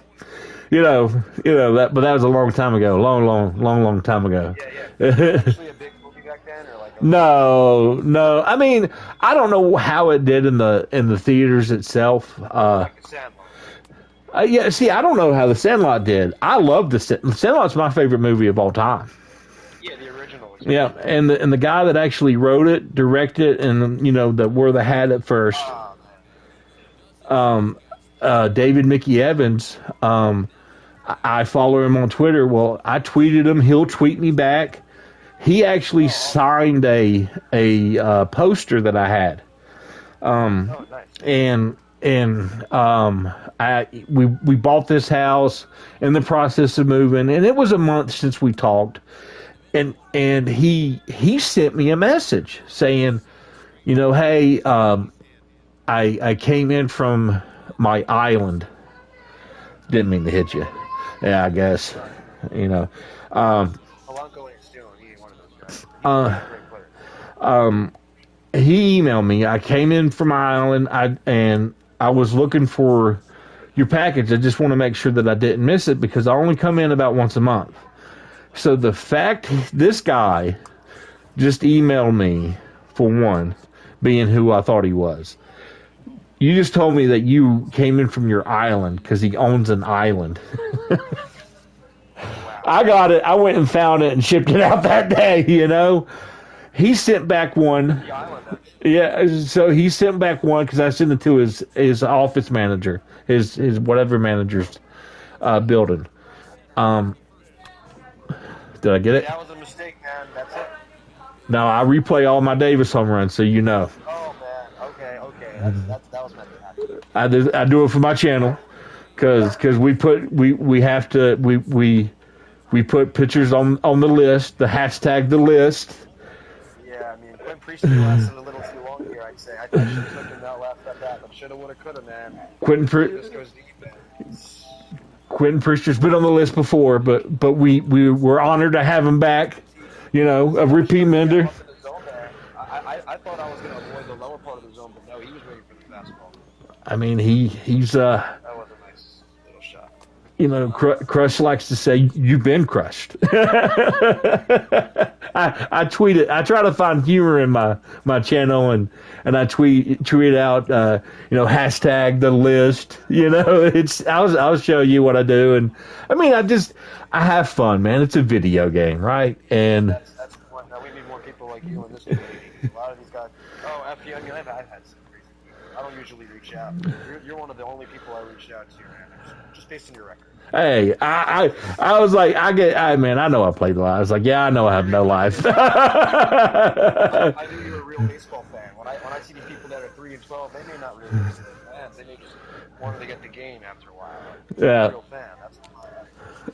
that, but that was a long time ago, long time ago. Yeah. Actually, a big movie back then, or like. No. I mean, I don't know how it did in the theaters itself. Like the Sandlot. Yeah. See, I don't know how the Sandlot did. I love the Sandlot's my favorite movie of all time. Yeah, the original. Yeah, and the guy that actually wrote it, directed, and where they had it first. David Mickey Evans. I follow him on Twitter. Well, I tweeted him. He'll tweet me back. He actually signed a poster that I had. Nice. We bought this house in the process of moving, and it was a month since we talked. And he sent me a message saying, hey, I came in from my island. Didn't mean to hit you. Yeah, I guess. Polanco ain't stealing. He ain't one of those guys. He emailed me. I came in from my island. And I was looking for your package. I just want to make sure that I didn't miss it because I only come in about once a month. So the fact this guy just emailed me, for one, being who I thought he was. You just told me that you came in from your island because he owns an island. I got it. I went and found it and shipped it out that day, He sent back one. Yeah, so he sent back one because I sent it to his office manager, his whatever manager's building. Did I get it? That was a mistake, man. That's it. No, I replay all my Davis home runs, so you know. Oh man. Okay. That was meant to happen. I do it for my channel, because we have to We put pictures on the list, the hashtag the list. Yeah, I mean, Quinn Priestley lasted a little too long here, I'd say. I should have took him out last at that, but shoulda, woulda, coulda, man. This goes deep, man. Quentin Priest's been on the list before, but we were honored to have him back. You know, a repeat mender. I thought I was going to avoid the lower part of the zone, but no, he was waiting for the fastball. I mean, he's that was a nice little shot. You know, Crush likes to say, "You've been crushed." I tweet it. I try to find humor in my channel, and I tweet out, hashtag the list. You know, I'll show you what I do, and I mean, I have fun, man. It's a video game, right? And that's the point. Now we need more people like you in this community. A lot of these guys. Oh, F you. I mean, I've had some crazy people. I don't usually reach out. You're one of the only people I reached out to, man. Just based on your record. Hey, I was like, I know I played a lot. I was like, yeah, I know I have no life. I knew you were a real baseball fan. When I see these people that are 3-12, they may not really be fans. They may just wanted to get the game after a while. Yeah. A real fan. That's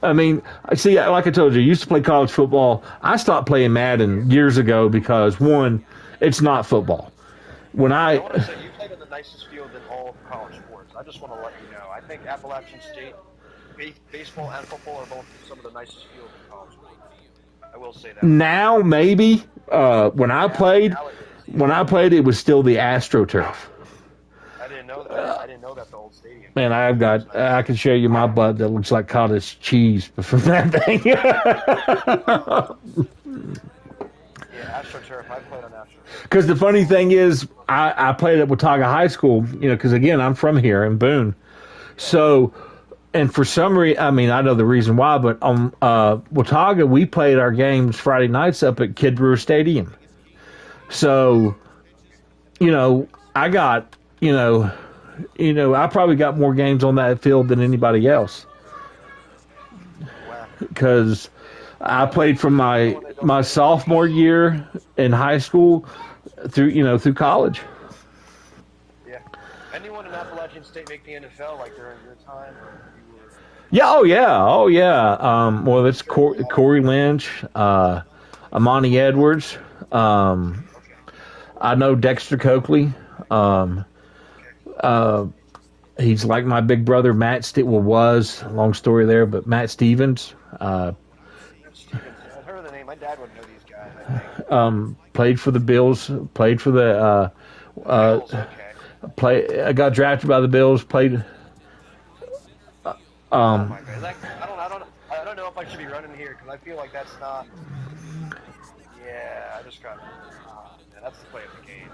I mean, see, like I told you, I used to play college football. I stopped playing Madden years ago because, one, it's not football. I want to say, you played in the nicest field in all of college sports. I just want to let you know. I think Appalachian State, baseball and football are both some of the nicest fields in college sports. I will say that. Now, maybe. When I played, it was still the AstroTurf. I didn't know that. I didn't know that the old stadium. Man, I can show you my butt that looks like cottage cheese from that thing. Yeah, AstroTurf. I played on AstroTurf. Because the funny thing is, I played at Watauga High School, because again, I'm from here in Boone. So, and for some reason, I mean, I know the reason why, but on Watauga, we played our games Friday nights up at Kid Brewer Stadium. So, I got, I probably got more games on that field than anybody else. Because I played from my sophomore year in high school through college. Yeah. Anyone in Appalachian State make the NFL like during your time? Or you were... Yeah. Oh yeah. Well, it's Corey Lynch, Amani Edwards. I know Dexter Coakley. He's like my big brother Matt. Was long story there, but Matt Stevens. I've heard of the name. My dad would know these guys, I think. Played for the Bills. Played for the. Bills, okay. I got drafted by the Bills. Played. Oh my God. I don't know if I should be running here because I feel like that's not. Yeah, I just got. Man, that's the play of the game.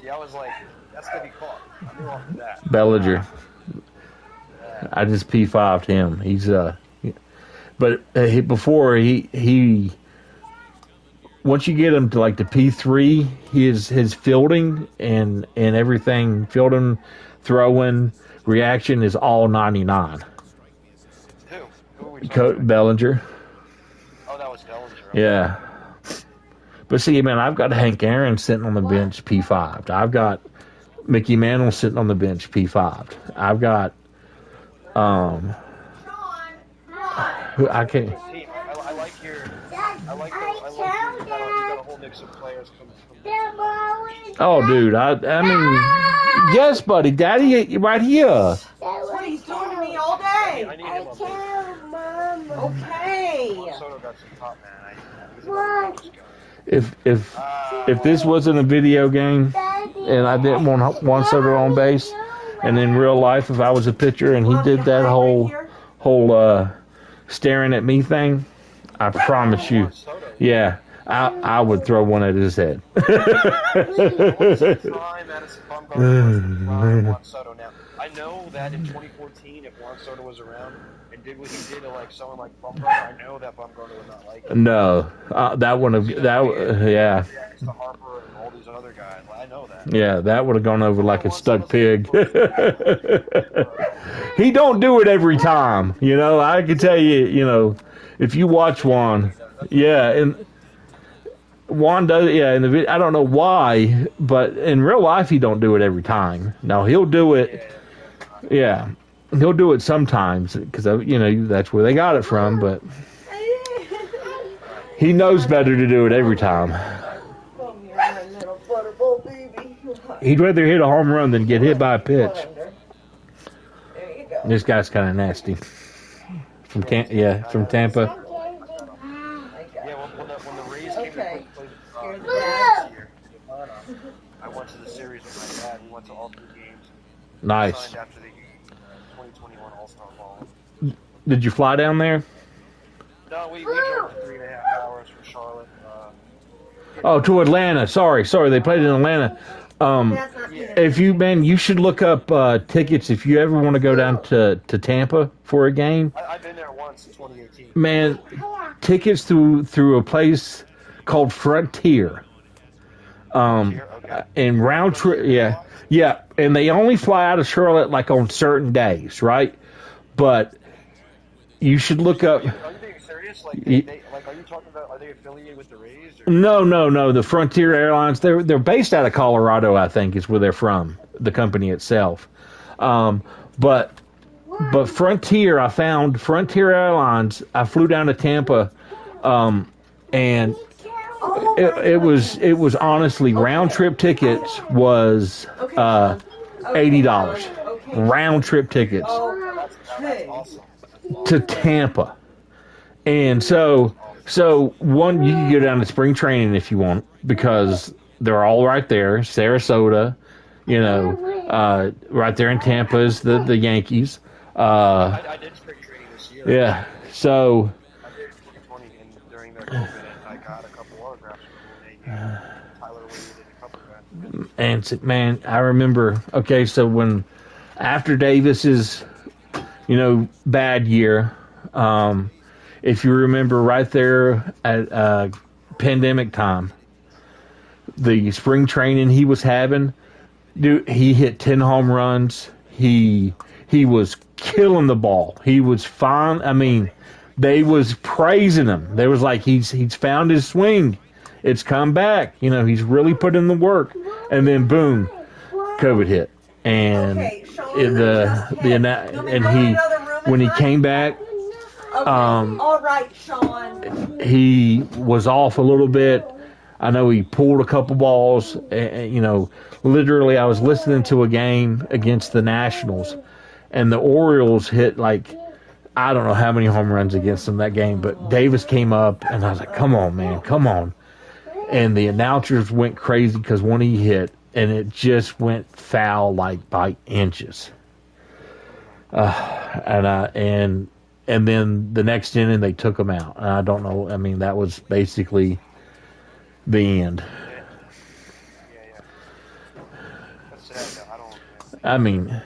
Yeah, I was like, that's gonna be caught. I knew off of that. Bellinger. I just P5'd him. He's but before he once you get him to like the P3, his fielding and everything, fielding, throwing, reaction is all 99. Who are we talking Bellinger. Oh, that was Bellinger. Okay. Yeah. But see, man, I've got Hank Aaron sitting on the bench P5'd. I've got Mickey Mantle sitting on the bench P5'd. I've got I can't. I like you got a whole mix of players coming from. Oh, dude, I mean, yes, buddy, Daddy, right here. That's what he's doing to me all day. I need him up there. Okay. Soto got some top, man. He's another guy. If this wasn't a video game and I didn't want Juan Soto on base, and in real life, if I was a pitcher and he did that whole staring at me thing, I promise you, yeah, I would throw one at his head. I know that in 2014, if Juan Soto was around and did what he did to like someone like Bumgarner, I know that Bumgarner would not like him. No, that would have yeah. To Harper and all these other guys, I know that. Yeah, that would have gone over like a stuck pig. He don't do it every time, I can tell you, if you watch Juan, yeah, and Juan does, yeah, in the video, I don't know why, but in real life he don't do it every time. Now he'll do it, yeah. He'll do it sometimes because that's where they got it from. But he knows better to do it every time. Come here, my little butterball baby. He'd rather hit a home run than get hit by a pitch. There you go. This guy's kind of nasty. From Tampa. Yeah, well, when the Rays came Okay. to play Here's the the Dodgers this year, I went to the series with my dad. We went to all 3 games. Nice. Signed after the 2021 All-Star Ball. Did you fly down there? No, we drove 3.5 hours from Charlotte. Oh, to Atlanta. Sorry. They played in Atlanta. That's not Yeah. If you should look up tickets if you ever want to go down to Tampa for a game. I've been there once in 2018. Man, tickets through a place called Frontier. Okay. And round trip, yeah, and they only fly out of Charlotte like on certain days, right? But you should look up. Are you being serious? Like, are you talking about? Are they affiliated with the Rays? Or? No. The Frontier Airlines. They're based out of Colorado, I think, is where they're from. The company itself, but Frontier. I found Frontier Airlines. I flew down to Tampa, and it was honestly round trip tickets was $80 round trip tickets That's awesome. to Tampa. And so one, you can go down to spring training if you want because they're all right there. Sarasota, right there in Tampa is the Yankees. I did spring training this year. Yeah. So I did 2020 and during their COVID, and I got a couple autographs from them. Tyler Wade and a couple of guys. and man, I remember. Okay, so when after Davis's, bad year, if you remember right there at pandemic time, the spring training he was having, dude, he hit 10 home runs. He was killing the ball. He was fine. I mean, they was praising him. They was like, he's found his swing. It's come back. He's really put in the work. And then boom, COVID hit. And when he came back, all right, Sean. he was off a little bit. I know he pulled a couple balls. Literally, I was listening to a game against the Nationals, and the Orioles hit I don't know how many home runs against them that game, but Davis came up, and I was like, come on, man, come on. And the announcers went crazy because one he hit, and it just went foul by inches. And then the next inning they took him out. And I don't know. I mean, that was basically the end. Yeah. That's sad. I don't. I mean,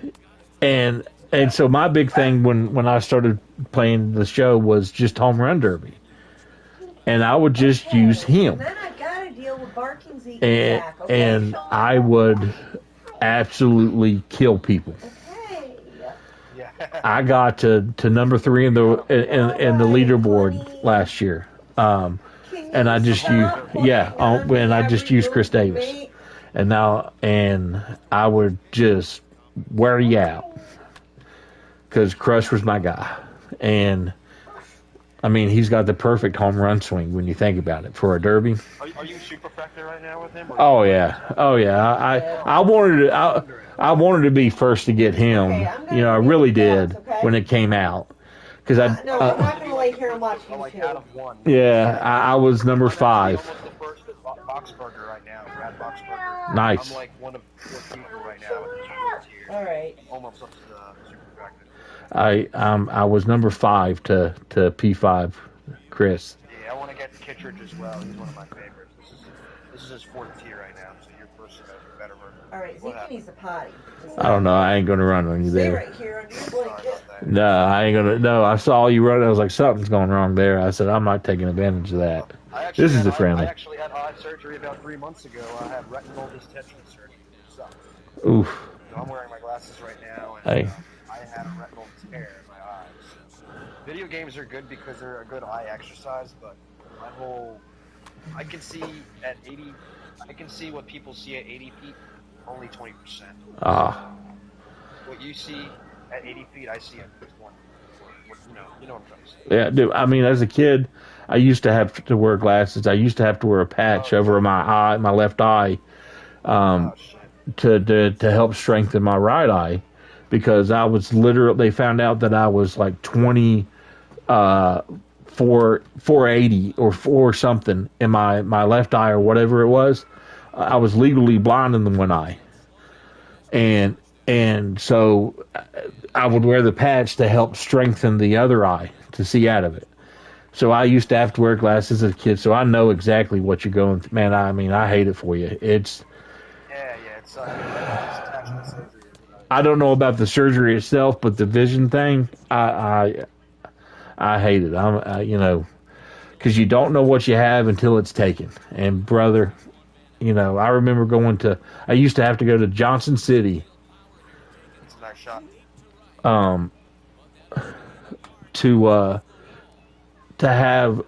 and so my big thing when I started playing the show was just home run derby, and I would just use him. Then I gotta deal with barking Zeke And Zach, okay, Sean? I would absolutely kill people. Okay. Yeah. I got to number 3 in the leaderboard last year, and I just used Chris Davis, and I would just wear you out because Crush was my guy, and I mean he's got the perfect home run swing when you think about it for a derby. Are you super factor right now with him? Oh yeah. I wanted to be first to get him. I really did when it came out because No, I'm not gonna lay here and watch you Like two. out of one. Yeah, I was number 5. I'm almost the first at Boxburger right now. Brad Boxburger. Nice. I'm like one of 4 people right now in the super tier. All right. Almost up to the super factor. I was number 5 to P5, Chris. Yeah, I want to get Kittredge as well. He's one of my favorites. This is his 4th tier right now, so your first better version. All right, Zeke needs a potty. I don't know. I ain't gonna run on you Stay there. right here under your Sorry blanket. about that. No, I ain't gonna. No, I saw you run. I was like, something's going wrong there. I said, I'm not taking advantage of that. This is the friendly. I actually had eye surgery about 3 months ago. I had retinal dystetrine surgery. It sucks. Oof. So I'm wearing my glasses right now, and Hey. I had a retinal tear in my eyes. Video games are good because they're a good eye exercise, but I can see at 80. I can see what people see at 80 feet, only 20%. Ah. What you see at 80 feet, I see at least one. You know what I'm trying to say. Yeah, dude. I mean, as a kid, I used to have to wear glasses. I used to have to wear a patch over my eye, my left eye, Oh shit. to help strengthen my right eye, because I was literally. They found out that I was like 20, 480 or four something in my left eye or whatever it was. I was legally blind in the one eye, and so I would wear the patch to help strengthen the other eye to see out of it. So I used to have to wear glasses as a kid, so I know exactly what you're going through. Man, I mean, I hate it for you. It's Yeah, it's just attachment surgery. I don't know about the surgery itself, but the vision thing, I hate it. Because you don't know what you have until it's taken. And brother, I remember I used to have to go to Johnson City, It's a nice shot. to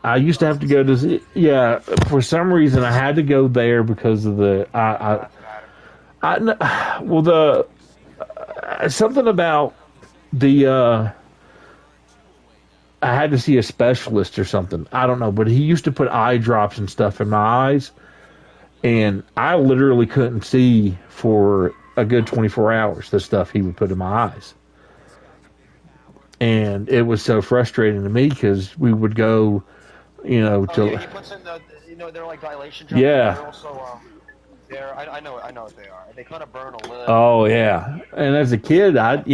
I used to have to go to, yeah, for some reason I had to go there because of something about I had to see a specialist or something. I don't know, but he used to put eye drops and stuff in my eyes, and I literally couldn't see for a good 24 hours, the stuff he would put in my eyes. And it was so frustrating to me because we would go, He puts in they're like dilation drops. Yeah. They're also, I know what they are. They kind of burn a little. Oh yeah, and as a kid, yep,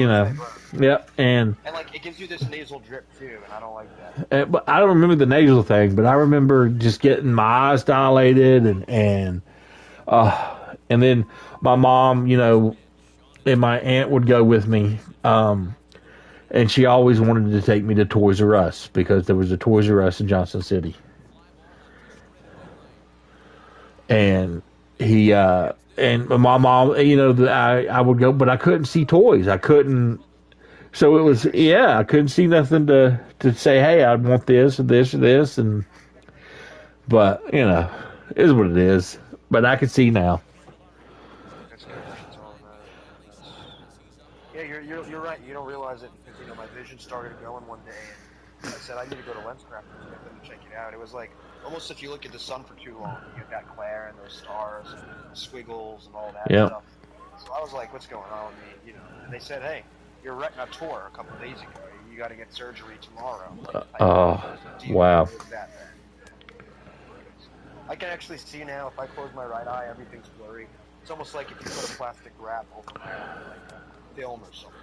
And like it gives you this nasal drip too, and I don't like that. but I don't remember the nasal thing, but I remember just getting my eyes dilated and then my mom, and my aunt would go with me, and she always wanted to take me to Toys R Us because there was a Toys R Us in Johnson City, and and my mom, I would go, but I couldn't see toys. I couldn't. So it was, I couldn't see nothing to say, hey, I want this or this or this, but it is what it is. But I can see now. Yeah, you're right. You don't realize it because my vision started going one day, and I said I need to go to LensCrafters and get them to check it out. It was like almost if you look at the sun for too long, you get that glare and those stars and squiggles and all that stuff. So I was like, what's going on with me? And they said, hey, your retina tore a couple days ago. You got to get surgery tomorrow. Wow. I can actually see now. If I close my right eye, everything's blurry. It's almost like if you put a plastic wrap over my eye, like film or something.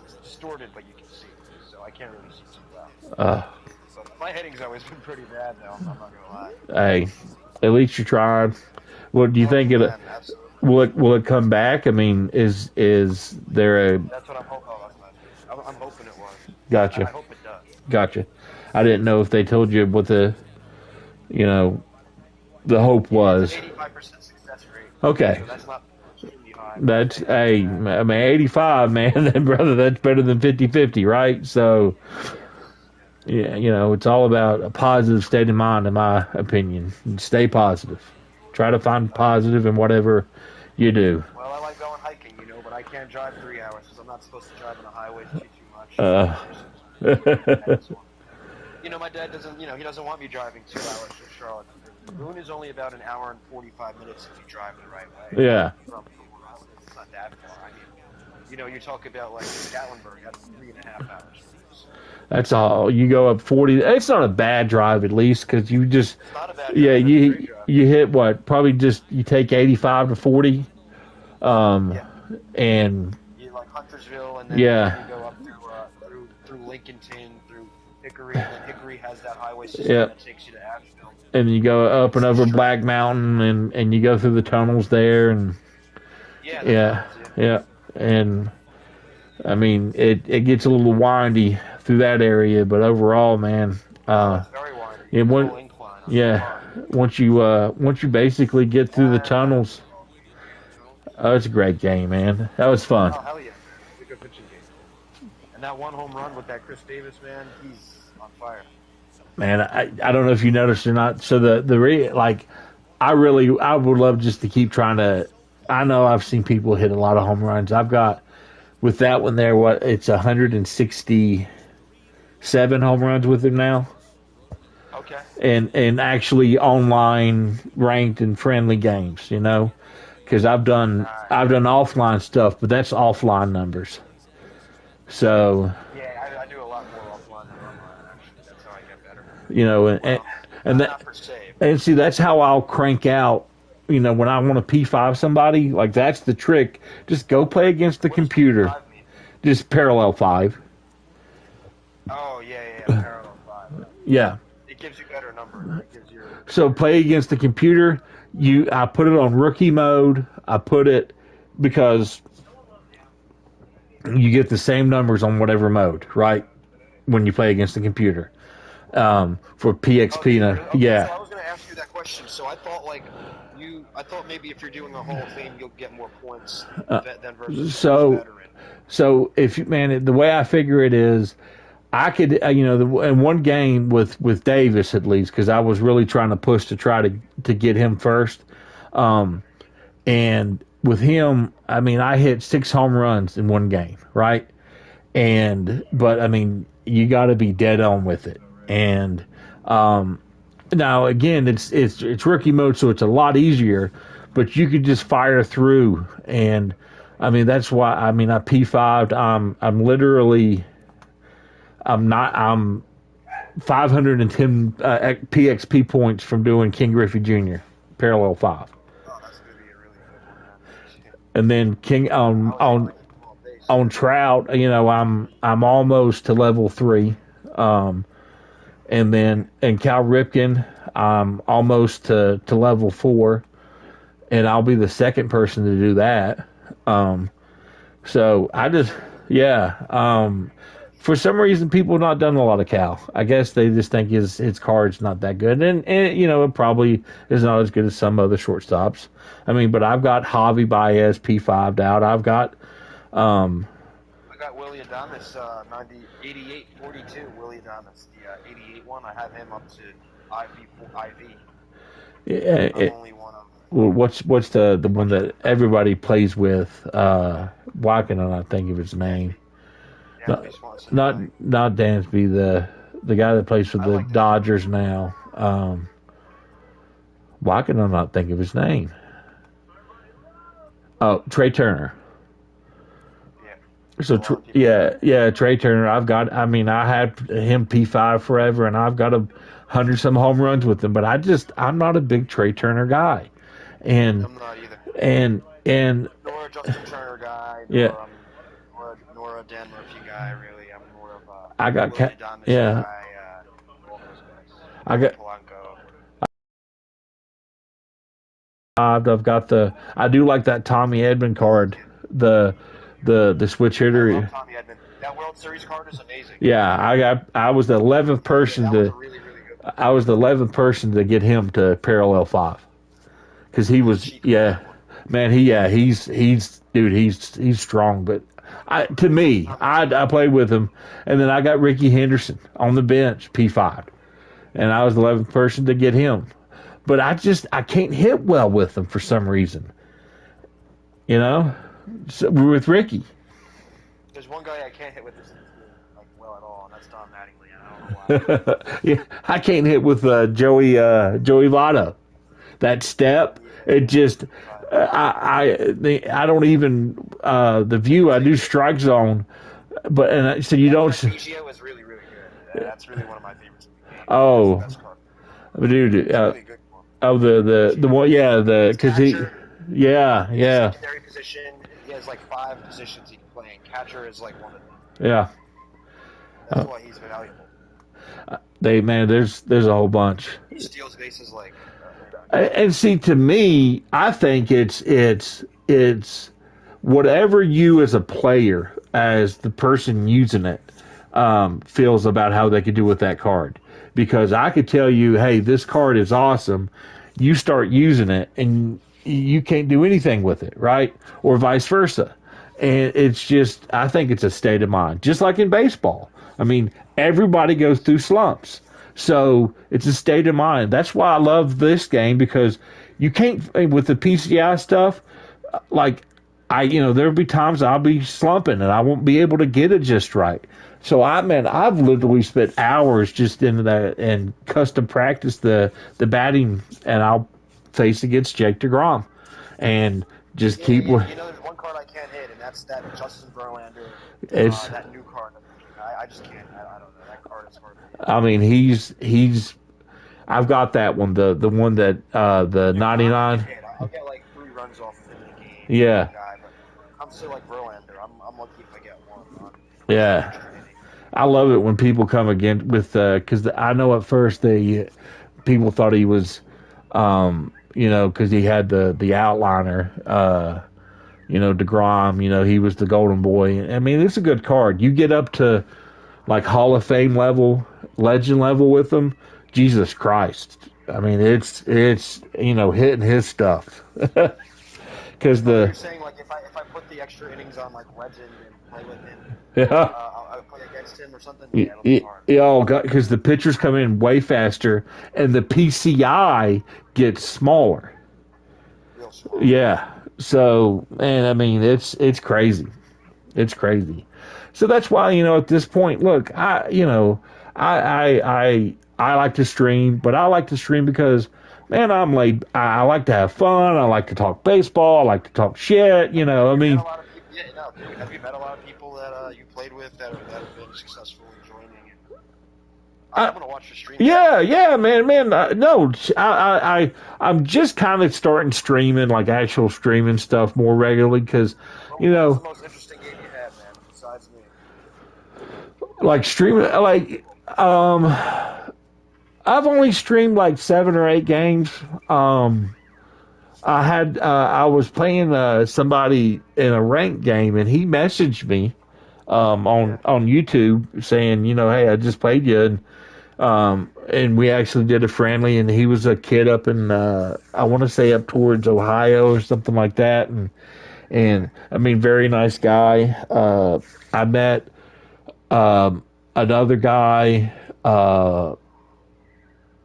It's distorted, but you can see. So I can't really see too well. So my heading's always been pretty bad, though. I'm not gonna lie. Hey, at least you tried. What do you think will it come back? I mean, is there a? That's what I'm hoping. I'm hoping it was. Gotcha. I hope it does. Gotcha. I didn't know if they told you what the hope was. 85% success rate. Okay. So that's not extremely high. That's 85, man. Then brother, that's better than 50-50, right? So, yeah, it's all about a positive state of mind, in my opinion. Stay positive. Try to find positive in whatever you do. Well, I like going hiking, but I can't drive 3 hours because I'm not supposed to drive on the highway too much. My dad doesn't, he doesn't want me driving 2 hours from Charlotte. Boone is only about an hour and 45 minutes if you drive the right way. Yeah. It's not that far. I mean, you talk about like Gatlinburg, that's 3.5 hours. That's all. You go up 40. It's not a bad drive, at least, because you just. It's not a bad drive. Yeah, you hit what? Probably just you take 85 to 40. And. You like Huntersville, and then you go up through Lincolnton, through Hickory, and then Hickory has that highway system that takes you to Asheville. And you go up and over Black Mountain, and you go through the tunnels there, and. Yeah. And. I mean, it gets a little windy through that area, but overall, man, it's very windy. Once you basically get through the tunnels, it's a great game, man. That was fun. Oh hell yeah, it's a good pitching game. And that one home run with that Chris Davis, man, he's on fire. Man, I don't know if you noticed or not. So I would love just to keep trying to. I know I've seen people hit a lot of home runs. I've got with that one there, it's 167 home runs with him now, Okay. and actually online ranked in friendly games. Because I've done offline stuff, but that's offline numbers. So Yeah, I do a lot more offline than online. Actually, that's how I get better. and Well, and not that for save. and see that's how I'll crank out. When I want to P5 somebody, like that's the trick. Just go play against the What does computer. P5 mean? Just parallel 5. Oh yeah, parallel 5. Yeah. It gives you better numbers. It gives you. So play against the computer. I put it on rookie mode. I put it because you get the same numbers on whatever mode, right? When you play against the computer. For PXP, Oh, really? Okay, yeah. So I was going to ask you that question. So I thought I thought maybe if you're doing a Hall of Fame, you'll get more points than versus veteran. So the way I figure it is, I could, in one game with Davis at least, because I was really trying to push to try to get him first. And with him, I hit 6 home runs in one game, right? But you got to be dead on with it. And now again, it's rookie mode, so it's a lot easier. But you could just fire through, and that's why I P5'd. I'm 510 PXP points from doing King Griffey Jr. parallel 5. Oh, that's going to be a really good one. And then King on Trout, I'm almost to level 3. And Cal Ripken, I'm almost to level 4, and I'll be the second person to do that. So I just, for some reason, people have not done a lot of Cal. I guess they just think his card's not that good, and it probably is not as good as some other shortstops. But I've got Javi Baez P5'd out. I've got I got Willie Adames, 88-42. Willie Adames, the 88 one. I have him up to IV. I'm only one of them. Well, what's the one that everybody plays with? Why can I not think of his name? Not Dansby, the guy that plays for the Dodgers now. Why can I not think of his name? Oh, Trey Turner. So Trey Turner. I've got. I had him P5 forever, and I've got 100 some home runs with him. But I'm not a big Trey Turner guy, and I'm not either. And nor a Justin Turner guy. Nor a Dan Murphy guy. Really, I'm more of a. I got Willie Adames guy. All those guys. I got. Polanco. I've got I do like that Tommy Edman card. The switch hitter. I love Tommy Edman. That World Series card is amazing. Yeah, I was the 11th person to. Really, really good. I was the 11th person to get him to parallel 5, because he was he's strong. But I played with him, and then I got Ricky Henderson on the bench P5, and I was the 11th person to get him. But I can't hit well with him for some reason. So with Ricky. There's one guy I can't hit with this well at all, and that's Don Mattingly. I don't know why. Yeah, I can't hit with Joey Votto. That step, it just I don't even the view. I do strike zone, so you don't. Biggio is really, really good. That's really one of my favorites in the game. Oh, That's the best card. dude. Really good one. Oh, the one, because he. Yeah. Secondary position. He has 5 positions he can play, and catcher is one of them. Yeah. That's why he's valuable. There's a whole bunch. He steals bases And see, to me, I think it's whatever you as a player, as the person using it, feels about how they could do with that card. Because I could tell you, hey, this card is awesome. You start using it, and you can't do anything with it, right? Or vice versa. And it's just, I think it's a state of mind. Just like in baseball. Everybody goes through slumps. So it's a state of mind. That's why I love this game, because you can't, with the PCI stuff, there'll be times I'll be slumping and I won't be able to get it just right. So I've literally spent hours just into that and custom practice the batting, and I'll face against Jake DeGrom, and just keep. There's one card I can't hit, and that's that Justin Verlander. It's that new card. I just can't. I don't know. That card is hard. I mean, he's. I've got that one, the one that the 99. I'll get like 3 runs off of it in a game. Yeah. I'm still like Verlander. I'm lucky if I get one. Yeah. I love it when people come again with because I know at first people thought he was, because he had the outliner, DeGrom, he was the golden boy. I mean, it's a good card. You get up to like Hall of Fame level, legend level with him, Jesus Christ. I mean, it's hitting his stuff. Because you're saying like if I put the extra innings on like legend and play with him, I'll play against him or something. Yeah, it'll be hard. Because the pitchers come in way faster and the PCI gets smaller. Real small. Yeah. So, and I mean, it's crazy. It's crazy. So that's why, at this point, look, I like to stream, but I like to stream because, man, I'm like, I like to have fun. I like to talk baseball. I like to talk shit. I mean. Have you met a lot of people that you played with that have been successful in joining? I'm gonna watch the stream. Yeah, man. No, I'm just kind of starting streaming, like actual streaming stuff more regularly because, What's the most interesting game you had, man? Besides me. Like streaming, I've only streamed like 7 or 8 games. I was playing somebody in a ranked game, and he messaged me on YouTube saying, hey, I just played you, and we actually did a friendly, and he was a kid up in I want to say up towards Ohio or something like that, and I mean, very nice guy. I met another guy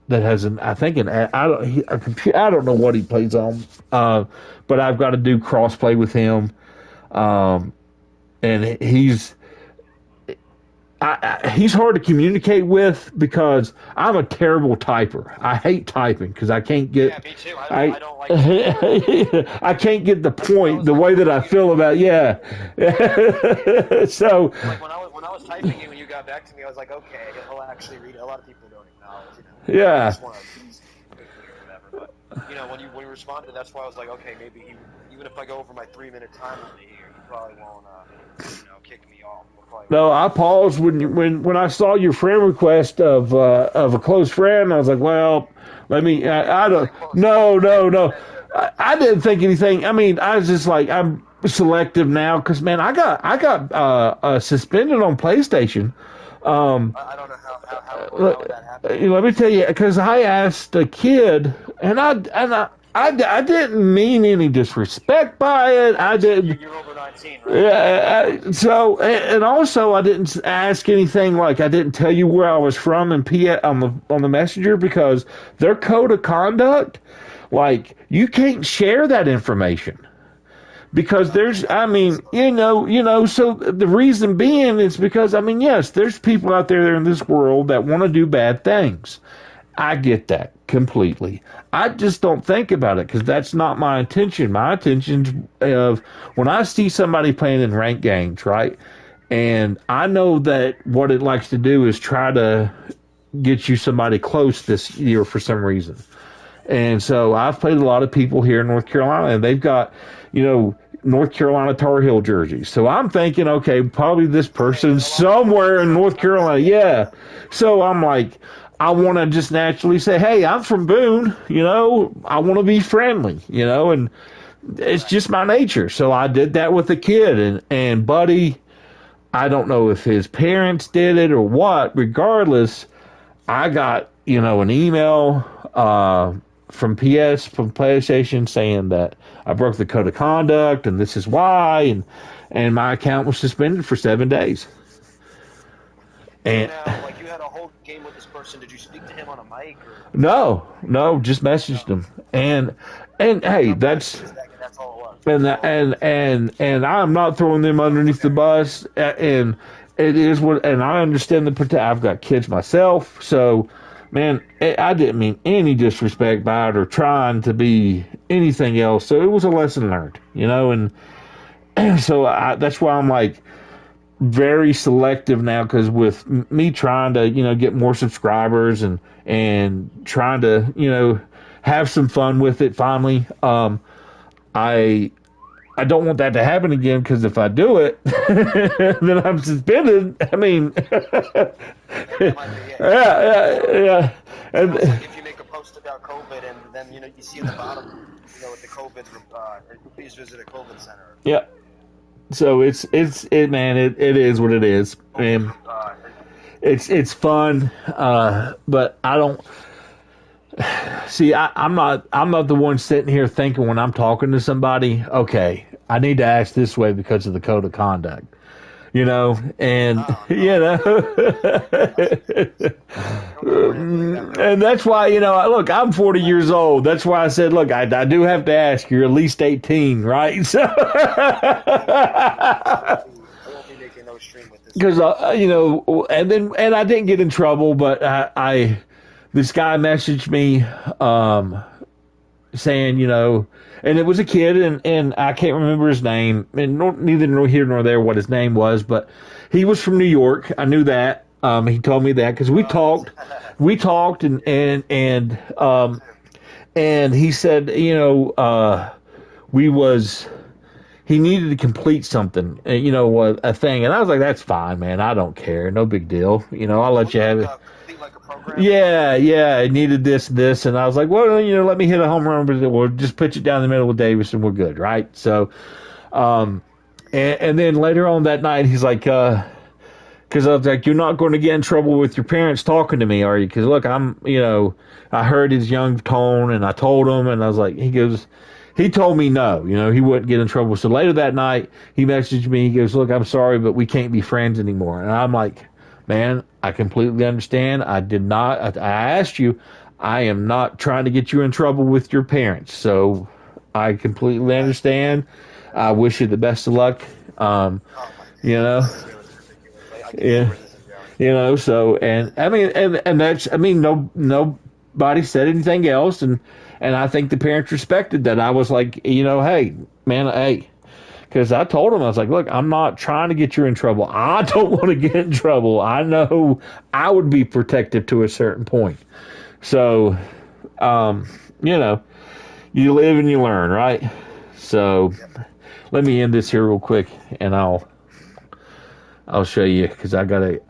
that has I don't know what he plays on, but I've got to do crossplay with him, and he's hard to communicate with because I'm a terrible typer. I hate typing because I can't get. Yeah, me too. I don't like it. I can't get the point the way that I feel about. Yeah. So. Like when I was typing it when you got back to me, I was like, okay, I'll actually read it. A lot of people don't acknowledge. Yeah. I just want to tease or whatever. But when you responded, that's why I was like, okay, maybe even if I go over my 3-minute time limit here, he probably won't kick me off. No, I paused when I saw your friend request of a close friend. I was like, well, let me. I don't. No. I didn't think anything. I mean, I was just like, I'm selective now because, man, I got suspended on PlayStation. I don't know how that happened. Let me tell you, because I asked a kid, and I didn't mean any disrespect by it. I didn't. You're over 19, right? Yeah. So, and also, I didn't ask anything like I didn't tell you where I was from and on the messenger because their code of conduct, like you can't share that information. Because so the reason being is because, I mean, yes, there's people out there in this world that want to do bad things. I get that completely. I just don't think about it because that's not my intention. My intention of when I see somebody playing in ranked games, right? And I know that what it likes to do is try to get you somebody close this year for some reason. And so I've played a lot of people here in North Carolina, and they've got, North Carolina Tar Heel jerseys. So I'm thinking, okay, probably this person's somewhere in North Carolina. Yeah. So I'm like, I want to just naturally say, hey, I'm from Boone, I want to be friendly, and it's just my nature. So I did that with the kid, and Buddy, I don't know if his parents did it or what. Regardless, I got, an email from PlayStation saying that I broke the code of conduct and this is why, and my account was suspended for 7 days. And now, you had a whole game with this person. Did you speak to him on a mic? Or? No, just messaged him. And hey, that's all it was. and I'm not throwing them underneath the bus. And it is what, and I understand I've got kids myself, so man, I didn't mean any disrespect by it or trying to be anything else. So it was a lesson learned, and so that's why I'm like very selective now, because with me trying to get more subscribers and trying to have some fun with it finally, I don't want that to happen again, because if I do it, then I'm suspended. I mean, yeah. And like if you make a post about COVID and then you see in the bottom, with the COVID, please visit a COVID center. Yeah. So it is what it is, and it's fun, but I don't. See, I'm not the one sitting here thinking when I'm talking to somebody, okay, I need to act this way because of the code of conduct, and and that's why look, I'm 40 years old. That's why I said, look, I do have to ask, you're at least 18, right? So I won't be making no stream with this. Because and I didn't get in trouble, but this guy messaged me saying, and it was a kid, and I can't remember his name, and neither here nor there what his name was, but he was from New York. I knew that. He told me that because we talked, and he said, he needed to complete something, a thing, and I was like, that's fine, man. I don't care, no big deal. I'll let you have it. Like a program? Yeah, it needed this, and I was like, well, let me hit a home run, but we'll just pitch it down the middle with Davis, and we're good, right? So, and then later on that night, he's like, because I was like, you're not going to get in trouble with your parents talking to me, are you? Because look, I heard his young tone, and I told him, and I was like, he told me no, he wouldn't get in trouble. So later that night, he messaged me, he goes, look, I'm sorry, but we can't be friends anymore. And I'm like, man, I completely understand. I asked you, I am not trying to get you in trouble with your parents. So I completely understand. I wish you the best of luck. So, and I mean, and that's, I mean, nobody said anything else. And I think the parents respected that. I was like, hey, man, because I told him, I was like, look, I'm not trying to get you in trouble. I don't want to get in trouble. I know I would be protective to a certain point. So, you live and you learn, right? So, let me end this here real quick, and I'll show you, because I